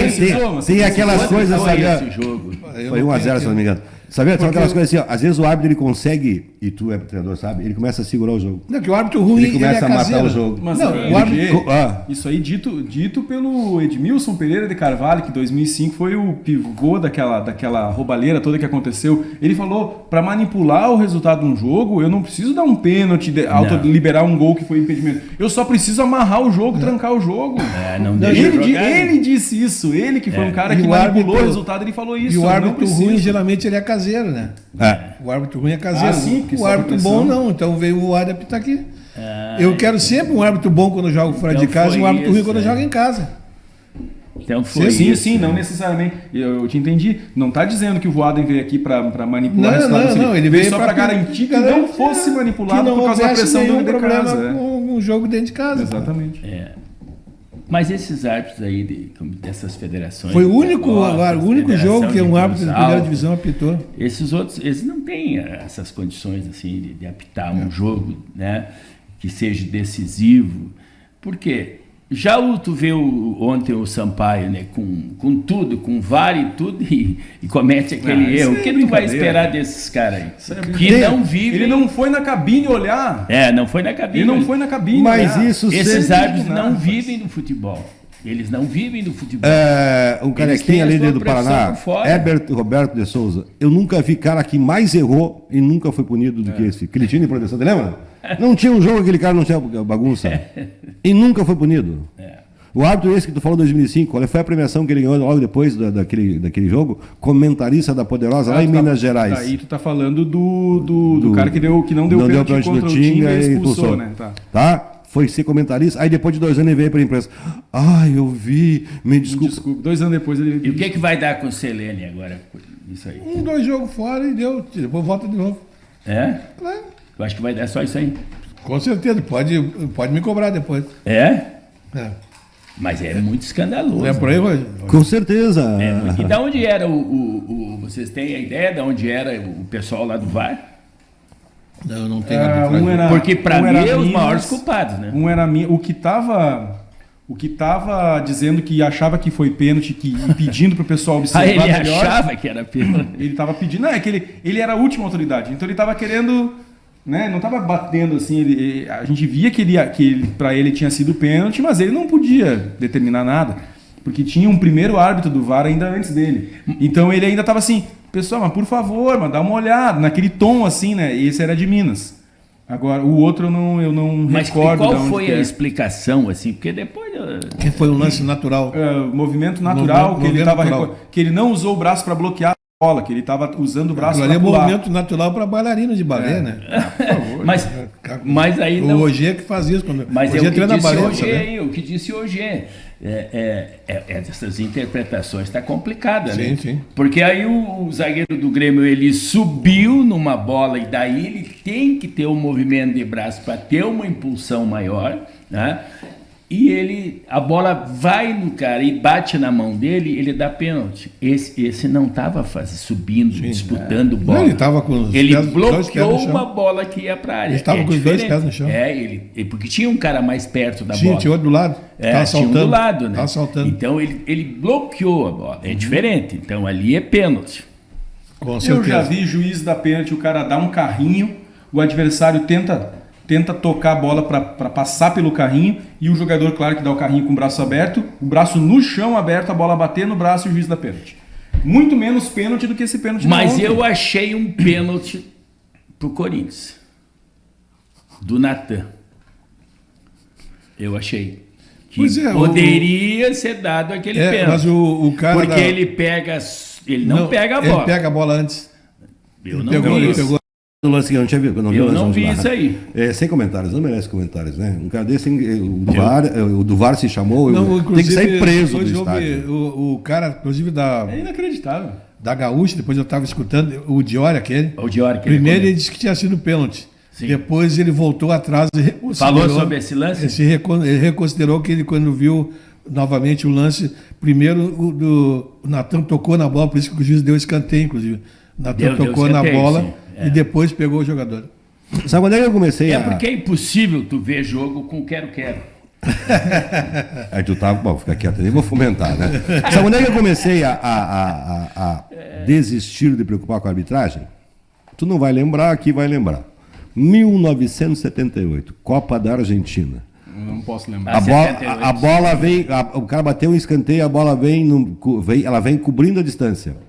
C: Tem aquelas coisas, sabe?
B: Jogo?
C: Foi 1-0, se não me engano. Sabe aquelas coisas assim, ó, às vezes o árbitro ele consegue, e tu é treinador, sabe? Ele começa a segurar o jogo.
A: Não, que o árbitro ruim
C: ele começa a matar o jogo.
D: Mas não, o árbitro, isso aí dito pelo Edmilson Pereira de Carvalho, que em 2005 foi o pivô daquela roubalheira toda que aconteceu. Ele falou, para manipular o resultado de um jogo, eu não preciso dar um pênalti, liberar um gol que foi impedimento. Eu só preciso amarrar o jogo, trancar o jogo. Ele disse isso. Ele que foi um cara que manipulou o resultado, ele falou isso.
A: E o árbitro ruim, geralmente, ele é caseiro, né? O árbitro ruim é caseiro.
D: Sim,
A: o árbitro bom não, então veio o Voaden apitar aqui. Eu quero sempre um árbitro bom quando eu jogo fora de casa e um árbitro ruim quando eu jogo em casa.
B: Então foi
D: sim,
B: isso.
D: sim, não necessariamente. Eu te entendi. Não está dizendo que o Voaden veio aqui para manipular o resultado.
A: Não, ele veio
D: só para garantir que não fosse manipulado por causa da pressão do de casa.
A: Com um jogo dentro de casa.
D: Exatamente.
B: Mas esses árbitros aí dessas federações...
A: Foi o único jogo que um árbitro da primeira divisão apitou.
B: Esses outros, eles não têm essas condições assim de apitar um jogo, né, que seja decisivo. Por quê? Já tu vê ontem o Sampaio, né, com tudo, com VAR e tudo, e comete aquele erro. O que tu vai esperar desses caras aí? Que não vivem...
D: Ele não foi na cabine olhar.
B: Não foi na cabine.
D: Ele não foi na cabine
C: Mas
D: olhar.
C: isso
B: Esses árbitros não vivem do futebol. Eles não vivem do futebol.
C: Um carequinha ali do Paraná, Roberto de Souza. Eu nunca vi cara que mais errou e nunca foi punido do que esse. Cretino de proteção, lembra? Não tinha um jogo, aquele cara não tinha bagunça. E nunca foi punido. O árbitro esse que tu falou em 2005, qual foi a premiação que ele ganhou logo depois daquele jogo? Comentarista da Poderosa lá em Minas Gerais.
D: Aí tu tá falando do cara que não deu pênalti contra o Tinga e expulsou, né?
C: Tá? Foi ser comentarista, aí depois de 2 anos ele veio para a imprensa. Eu vi, me desculpe.
D: 2 anos depois ele...
B: E o que vai dar com o Selene agora? Isso aí.
A: 2 jogos fora e deu. Depois volta de novo.
B: Claro. Eu acho que vai dar só isso aí.
A: Com certeza, pode me cobrar depois.
B: Mas é muito escandaloso.
A: É por aí, Rogério?
C: Com certeza.
B: E da onde era vocês têm a ideia de onde era o pessoal lá do VAR?
A: Não, não tem
B: porque para mim é os maiores culpados, né?
D: Um era o que tava dizendo que achava que foi pênalti e pedindo pro pessoal observar
B: ele
D: melhor.
B: Achava que era pênalti.
D: Ele tava pedindo, não, é que ele era a última autoridade, então ele tava querendo, né, não tava batendo assim, a gente via que para ele tinha sido pênalti, mas ele não podia determinar nada, porque tinha um primeiro árbitro do VAR ainda antes dele. Então ele ainda tava assim, pessoal, mas por favor, dá uma olhada, naquele tom assim, né? E esse era de Minas. Agora, o outro eu não recordo.
B: Mas qual foi a explicação, assim? Porque depois...
A: Que foi um lance natural.
D: Movimento natural, que ele não usou o braço para bloquear a bola, que ele estava usando o braço para pular.
A: Movimento natural para bailarino de balé, né?
B: Por favor. Mas aí não...
A: O Roger que faz isso.
B: Mas é o que disse o Roger. Essas interpretações está complicada, né?
A: Sim.
B: Porque aí o zagueiro do Grêmio ele subiu numa bola e daí ele tem que ter um movimento de braço para ter uma impulsão maior, né? E a bola vai no cara e bate na mão dele, ele dá pênalti. Esse não estava subindo, disputando bola.
A: Não, ele estava com os
B: ele bloqueou uma bola que ia para a área.
A: Ele estava com os 2 pés no chão.
B: Porque tinha um cara mais perto da bola.
A: Tinha outro do lado.
B: Tinha um do lado, né?
A: Tava saltando.
B: Então ele bloqueou a bola. É diferente. Então ali é pênalti.
A: Com certeza.
D: Eu já vi juiz da pênalti, o cara dá um carrinho, o adversário tenta tocar a bola para passar pelo carrinho e o jogador, claro, que dá o carrinho com o braço aberto, o braço no chão aberto, a bola bater no braço e o juiz da pênalti. Muito menos pênalti do que esse pênalti.
B: Mas eu achei um pênalti pro Corinthians. Do Natan. Eu achei. Que poderia ser dado aquele pênalti.
A: Mas o cara...
B: Porque ele pega... Ele não pega a bola.
A: Ele pega a bola antes.
B: Eu não vi isso.
C: No lance que eu não tinha visto.
B: Eu não vi isso aí.
C: Sem comentários, não merece comentários, né? Um cara desse, o do VAR se chamou, tem que sair preso do estádio.
A: O cara, inclusive,
D: é inacreditável.
A: Da Gaúcha, depois eu estava escutando, o Diori aquele.
B: O Diori.
A: Primeiro ele disse que tinha sido pênalti. Sim. Depois ele voltou atrás e
B: falou sobre esse lance?
A: Ele reconsiderou que ele, quando viu novamente o lance, primeiro o Natan tocou na bola, por isso que o juiz deu escanteio, inclusive. O Natan tocou na bola. Sim. E depois pegou o jogador.
C: Sabe quando é que eu comecei
B: porque é impossível tu ver jogo com quero-quero.
C: Aí tu tava... Bom, fica quieto, nem vou fomentar, né? Sabe quando é que eu comecei a desistir de preocupar com a arbitragem? Tu não vai lembrar, aqui vai lembrar. 1978, Copa da Argentina.
D: Eu não posso lembrar.
C: A bola vem... o cara bateu um escanteio, a bola ela vem cobrindo a distância.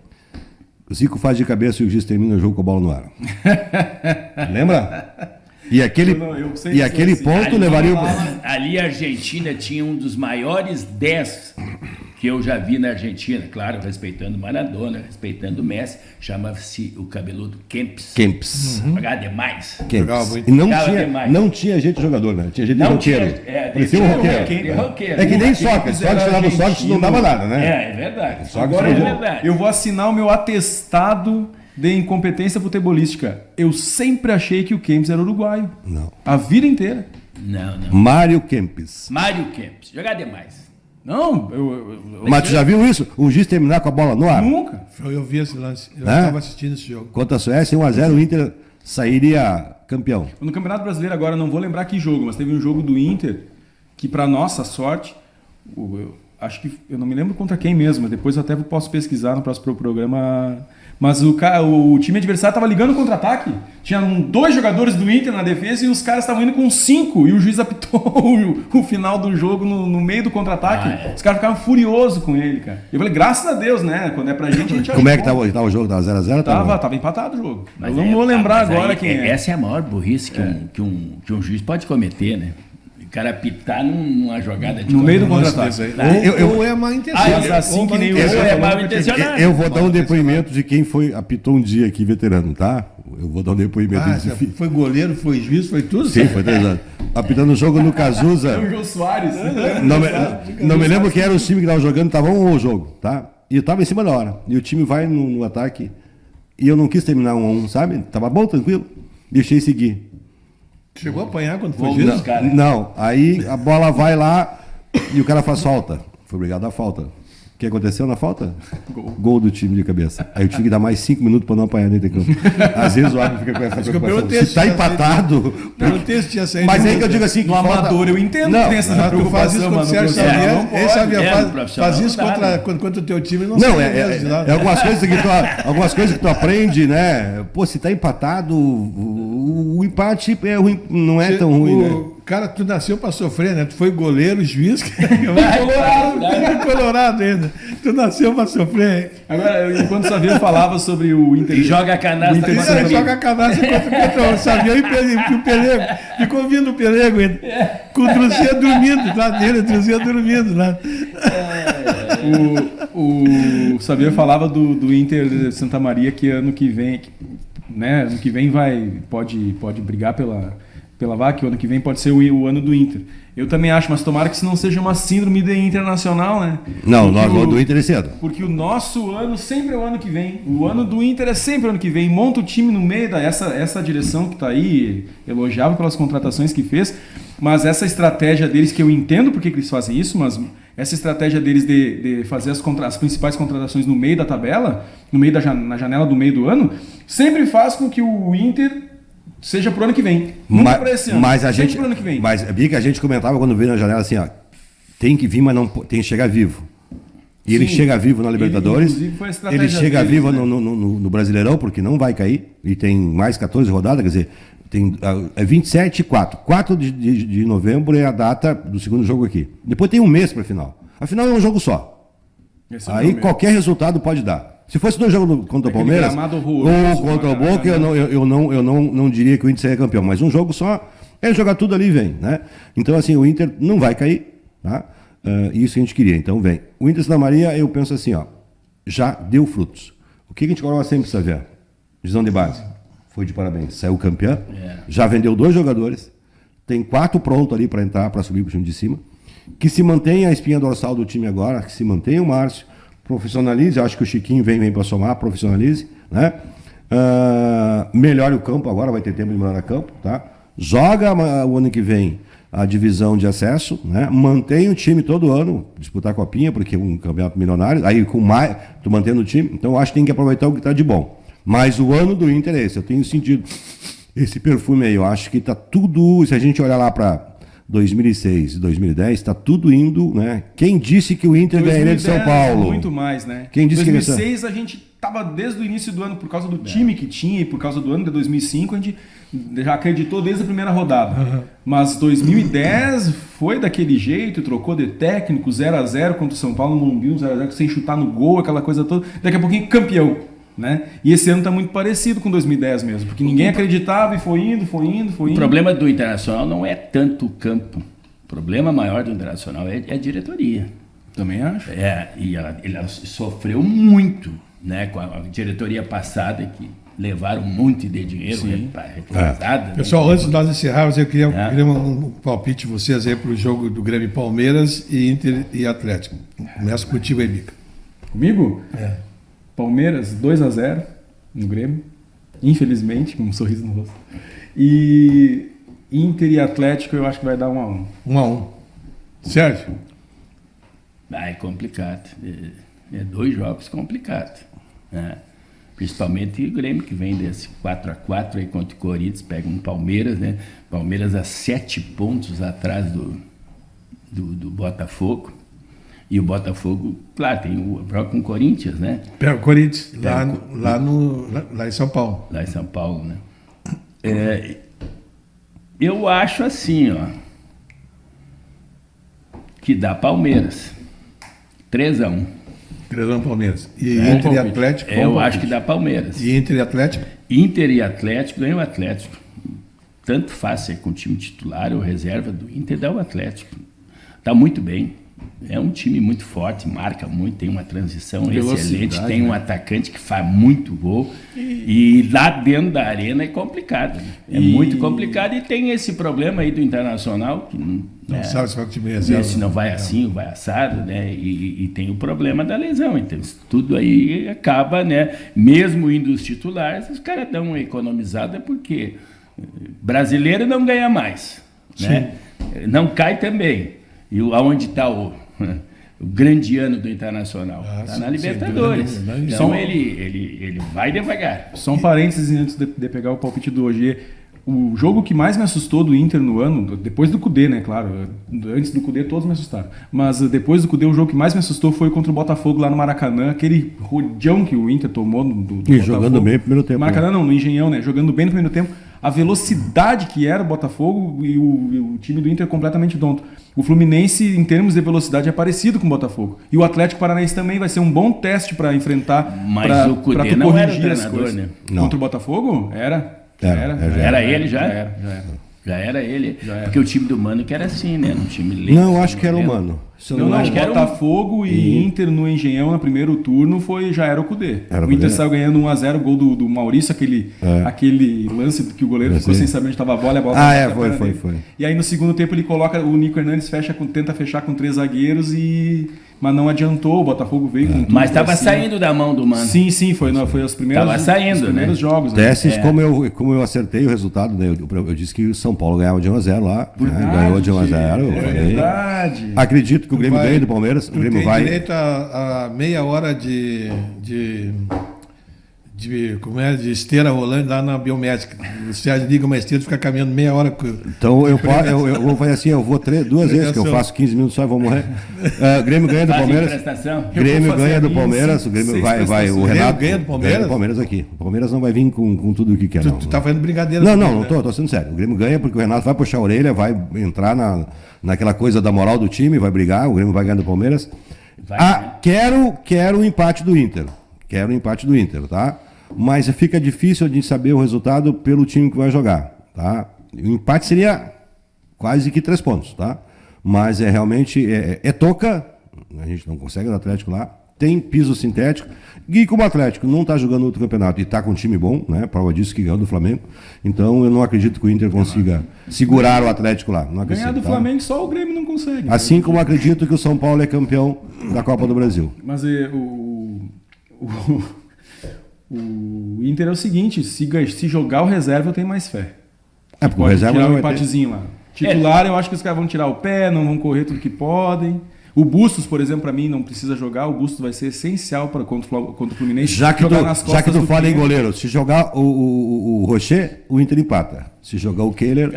C: O Zico faz de cabeça e o juiz termina o jogo com a bola no ar. Lembra? E aquele ponto levaria...
B: Ali a Argentina tinha um dos maiores 10 que eu já vi na Argentina, claro, respeitando Maradona, respeitando Messi, chamava-se o cabeludo Kempes. Jogava demais.
C: E não tinha gente jogador, né? Tinha gente de roqueiro.
B: Tinha
C: um roqueiro. É que nem Sócrates. Sócrates tirava Sócrates não dava nada, né?
B: É verdade.
D: Agora eu vou assinar o meu atestado de incompetência futebolística. Eu sempre achei que o Kempes era uruguaio.
C: Não.
D: A vida inteira.
B: Não.
C: Mário Kempes.
B: Jogava demais.
D: Não,
C: Mas tu já viu isso? Um juiz terminar com a bola no ar?
D: Nunca.
A: Eu vi esse lance. Eu estava assistindo esse jogo.
C: Contra a Suécia, 1-0, o Inter sairia campeão.
D: No Campeonato Brasileiro agora, não vou lembrar que jogo, mas teve um jogo do Inter que, para nossa sorte, acho que eu não me lembro contra quem mesmo, mas depois eu até posso pesquisar no próximo programa. Mas o time adversário estava ligando o contra-ataque. Tinha 2 jogadores do Inter na defesa e os caras estavam indo com 5. E o juiz apitou o final do jogo no meio do contra-ataque. Os caras ficavam furiosos com ele, cara. Eu falei, graças a Deus, né? Quando é pra gente, a gente
C: Como é que tava o jogo? Tava 0-0?
D: Tava empatado o jogo. Mas eu não vou lembrar agora quem é.
B: Essa é a maior burrice que um juiz pode cometer, né? O cara apitar numa jogada de
D: no meio do contra-ataque.
A: Ou é mal intencionado.
D: Assim que nem
B: é mal intencionado.
C: Eu vou dar um depoimento de quem apitou um dia aqui, veterano, tá? Eu vou dar um depoimento.
A: Foi goleiro, foi juiz, foi tudo?
C: Sim, foi 3 anos. Apitando o jogo no Cazuza.
D: É o Jô Soares.
C: Não me lembro quem era o time que estava jogando, estava 1 o jogo, tá? E eu estava em cima da hora. E o time vai no ataque. E eu não quis terminar 1-1, sabe? Tava bom, tranquilo. Deixei seguir.
A: Chegou a apanhar quando foi juiz?
C: Não, aí a bola vai lá e o cara faz falta. Foi obrigado a falta. O que aconteceu na falta? Gol do time de cabeça. Aí eu tive que dar mais 5 minutos para não apanhar dentro de campo. Às vezes o árbitro fica com essa preocupação. Se está empatado... Mas aí que eu digo assim...
D: No amador eu entendo que tem essa preocupação.
A: Faz isso contra o Sérgio Xavier. Faz isso contra o teu time.
C: Não, é algumas coisas que tu aprende, né? Pô, se está empatado, o empate é ruim, não é tão ruim, né?
A: Cara, tu nasceu pra sofrer, né? Tu foi goleiro, juiz, colorado ainda. Tu nasceu pra sofrer.
D: Agora, enquanto o Xavier falava sobre o Inter...
B: E joga a canastra.
A: Joga a canastra contra o Xavier e o Pelego. Ficou vindo o Pelego ainda. Com o Truzinha dormindo lá dele, o Truzinha dormindo lá.
D: O Xavier falava do Inter de Santa Maria que ano que vem, né? Ano que vem pode brigar pela vaga, que o ano que vem pode ser o ano do Inter. Eu também acho, mas tomara que isso não seja uma síndrome de internacional, né?
C: Não, o do Inter é cedo.
D: Porque o nosso ano sempre é o ano que vem. O ano do Inter é sempre o ano que vem. Monta o time no meio essa direção que está aí, elogiável pelas contratações que fez, mas essa estratégia deles, que eu entendo porque que eles fazem isso, mas essa estratégia deles de fazer as principais contratações no meio da tabela, na janela do meio do ano, sempre faz com que o Inter seja pro ano que vem. Nunca para esse ano.
C: Mas a gente,
D: pro ano que vem.
C: Mas que a gente comentava quando veio na janela assim, ó, tem que vir, mas não tem que chegar vivo. E ele chega vivo na Libertadores. Ele chega vivo, né? no Brasileirão, porque não vai cair. E tem mais 14 rodadas, quer dizer, tem 27 e 4. 4 de novembro é a data do segundo jogo aqui. Depois tem um mês para a final. A final é um jogo só. Aí qualquer resultado pode dar. Se fosse no jogo contra o Palmeiras ou contra o Boca, eu não diria que o Inter seria campeão. Mas um jogo só, é jogar tudo ali e vem, né? Então, assim, o Inter não vai cair, tá? Isso a gente queria, então vem. O Inter Santa Maria, eu penso assim, ó, já deu frutos. O que a gente coloca sempre, Xavier? Divisão de base. Foi de parabéns. Saiu campeão, já vendeu 2 jogadores, tem 4 prontos ali para entrar, para subir para o time de cima. Que se mantenha a espinha dorsal do time agora, que se mantenha o Márcio, profissionalize, acho que o Chiquinho vem para somar, profissionalize, né? Melhore o campo agora, vai ter tempo de melhorar o campo, tá? Joga o ano que vem a divisão de acesso, né? Mantém o time todo ano, disputar a copinha, porque é um campeonato milionário, aí com mais, tu mantendo o time, então eu acho que tem que aproveitar o que está de bom. Mas o ano do Inter é esse, eu tenho sentido esse perfume aí, eu acho que está tudo, se a gente olhar lá para 2006 e 2010, está tudo indo, né? Quem disse que o Inter ganharia de São Paulo?
D: Muito mais, né?
C: Quem disse
D: 2006 a gente estava desde o início do ano, por causa do time que tinha e por causa do ano de 2005, a gente já acreditou desde a primeira rodada. Uhum. Mas 2010 foi daquele jeito, trocou de técnico, 0-0 contra o São Paulo no Morumbi, 0-0 sem chutar no gol, aquela coisa toda. Daqui a pouquinho campeão. Né? E esse ano está muito parecido com 2010 mesmo, porque ninguém acreditava e foi indo.
B: O problema do Internacional não é tanto o campo. O problema maior do Internacional é a diretoria.
D: Também acho.
B: E ela sofreu muito, né, com a diretoria passada, que levaram um monte de dinheiro retrasado.
A: Pessoal, antes de nós encerrarmos, eu queria um palpite de vocês aí para o jogo do Grêmio e Palmeiras e Inter e Atlético. Começa contigo aí, Bica.
D: Comigo? Palmeiras 2-0 no Grêmio, infelizmente, com um sorriso no rosto. E Inter e Atlético eu acho que vai dar 1-1.
A: 1-1. Sérgio?
B: É complicado. É 2 jogos complicados. Né? Principalmente o Grêmio, que vem desse 4-4 aí contra o Corinthians, pega um Palmeiras, né? Palmeiras a 7 pontos atrás do Botafogo. E o Botafogo, claro, tem o jogo com o Corinthians, né?
A: Pega o Corinthians, lá em São Paulo.
B: Lá em São Paulo, né? Eu acho assim, ó, que dá Palmeiras. 3-1.
A: 3-1 Palmeiras. E Inter e Atlético?
B: Eu acho que dá Palmeiras.
A: E Inter e Atlético?
B: Inter e Atlético, ganha o Atlético. Tanto faz ser com o time titular ou reserva do Inter, dá o Atlético. Tá muito bem. É um time muito forte, marca muito, tem uma transição excelente, tem um atacante que faz muito gol. E lá dentro da arena é complicado. Né? É muito complicado e tem esse problema aí do Internacional, que
A: não sabe se vai com o time reserva.
B: Se não vai assim, ou vai assado, né? E tem o problema da lesão. Então, isso tudo aí acaba, né? Mesmo indo os titulares, os caras dão uma economizada porque brasileiro não ganha mais. Né? Não cai também. E aonde está o grande ano do Internacional? Está na Libertadores. Então ele vai devagar.
D: Só um parênteses antes de pegar o palpite do Ogier. O jogo que mais me assustou do Inter no ano, depois do Cudê, né, claro, antes do Cudê todos me assustaram, mas depois do Cudê o jogo que mais me assustou foi contra o Botafogo lá no Maracanã, aquele rodeão que o Inter tomou do Botafogo.
C: Jogando bem no primeiro tempo.
D: Maracanã não, no Engenhão, né, jogando bem no primeiro tempo, a velocidade que era o Botafogo e o time do Inter completamente tonto. O Fluminense, em termos de velocidade, é parecido com o Botafogo. E o Atlético Paranaense também vai ser um bom teste para enfrentar,
B: mas o Cudê não era o treinador, né?
D: Contra o Botafogo?
B: Era ele já? Já era ele. Porque o time do Mano que era assim, né? Um time lento.
C: Não, eu acho que era o Mano.
D: Não, acho que era Botafogo e Inter no Engenhão no primeiro turno já era o Cudê. O Inter saiu ganhando 1-0, o gol do Maurício, aquele lance que o goleiro ficou sem saber onde estava a bola.
C: Foi.
D: E aí no segundo tempo ele coloca, o Nico Hernandes tenta fechar com 3 zagueiros mas não adiantou, o Botafogo veio com tudo.
B: Mas estava saindo da mão do Mano.
D: Sim, foi os primeiros jogos.
C: Testes, como eu acertei o resultado, né? Eu disse que o São Paulo ganhava de 1-0 lá, ganhou de 1-0.
D: É verdade.
C: Acredito que o Grêmio ganha do Palmeiras. O Grêmio vai.
A: Direito a meia hora de esteira rolando lá na biomédica. O Sérgio liga uma esteira e fica caminhando meia hora.
C: Então eu vou fazer assim, eu vou 2 vezes, que eu faço 15 minutos só e vou morrer. Grêmio ganha do Palmeiras. Grêmio ganha do Palmeiras. O Grêmio vai. O Renato
A: ganha do Palmeiras?
C: Ganha do Palmeiras aqui. O Palmeiras não vai vir com tudo o que quer.
A: Tu tá fazendo brincadeira.
C: Não tô sendo sério. O Grêmio ganha porque o Renato vai puxar a orelha, vai entrar naquela coisa da moral do time, vai brigar. O Grêmio vai ganhar do Palmeiras. Quero o empate do Inter. Tá? Mas fica difícil de saber o resultado pelo time que vai jogar, tá? O empate seria quase que 3 pontos, tá? Mas realmente toca, a gente não consegue no Atlético lá, tem piso sintético, e como o Atlético não está jogando outro campeonato e está com um time bom, né? Prova disso que ganhou do Flamengo, então eu não acredito que o Inter consiga segurar o Atlético lá. Não acredito,
D: ganhar do Flamengo só o Grêmio não consegue.
C: Assim como acredito que o São Paulo é campeão da Copa do Brasil.
D: Mas o Inter é o seguinte, se jogar o reserva eu tenho mais fé.
C: Porque o reserva
D: tirar
C: não
D: um empatezinho lá. Titular eu acho que os caras vão tirar o pé, não vão correr tudo que podem. O Bustos, por exemplo, para mim não precisa jogar. O Bustos vai ser essencial contra o Fluminense.
C: Já que tu fala em goleiro, se jogar o Rocher, o Inter empata. Se jogar o Kehler...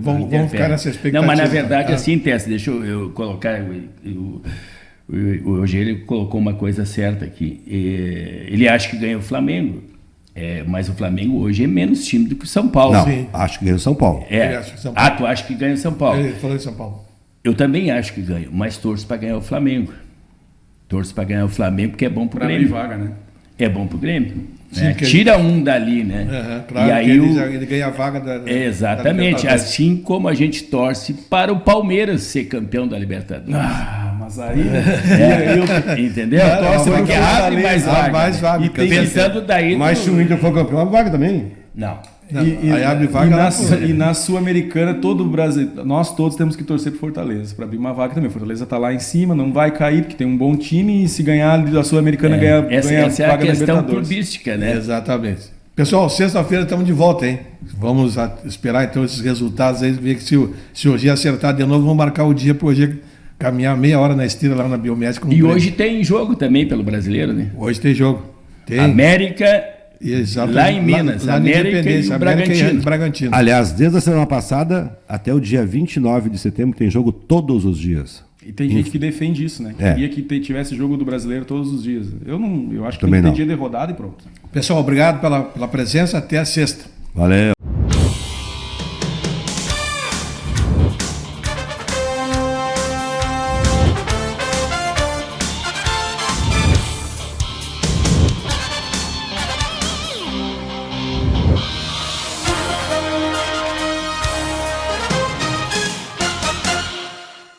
A: Vamos ficar nessa expectativa.
B: Não, mas na verdade assim, Tess, deixa eu colocar... Hoje ele colocou uma coisa certa aqui. Ele acha que ganha o Flamengo, mas o Flamengo hoje é menos time do que o São Paulo.
C: Não, acho que ganha o São Paulo.
B: Tu acha que ganha o São Paulo?
A: Ele falou em São Paulo.
B: Eu também acho que ganho, mas torço para ganhar o Flamengo. Torço para ganhar o Flamengo porque é bom pro Grêmio.
D: Vaga, né?
B: É bom pro Grêmio. Sim, tira um dali, né?
A: Claro,
B: e aí
A: ele ganha a vaga da
B: exatamente,
A: da
B: assim como a gente torce para o Palmeiras ser campeão da Libertadores.
D: Mas aí...
B: Entendeu? Torce para que abre mais vaga.
C: E
B: pensando daí...
C: Mas se o Inter for campeão, abre vaga também.
B: Não.
D: Aí abre vaga e na Sul-Americana, nós todos temos que torcer pro Fortaleza, para abrir uma vaga também. Fortaleza tá lá em cima, não vai cair, porque tem um bom time, e se ganhar a Sul-Americana, ganha
B: essa
D: vaga
B: é a questão
D: da Libertadores.
B: clubística, né?
A: Exatamente. Pessoal, sexta-feira estamos de volta, hein? Vamos esperar então esses resultados aí, ver que se hoje acertar de novo, vamos marcar o dia para hoje caminhar meia hora na esteira lá na Biomédica.
B: E hoje tem jogo também pelo brasileiro, né?
A: Hoje tem jogo. Tem.
B: América...
A: Exatamente.
B: Lá em Minas,
A: lá
B: América e
A: Bragantino.
C: Aliás, desde a semana passada até o dia 29 de setembro tem jogo todos os dias.
D: E tem gente que defende isso, né? Queria que tivesse jogo do brasileiro todos os dias. Eu acho que tem que ter dia de rodada e pronto.
A: Pessoal, obrigado pela presença. Até a sexta.
C: Valeu.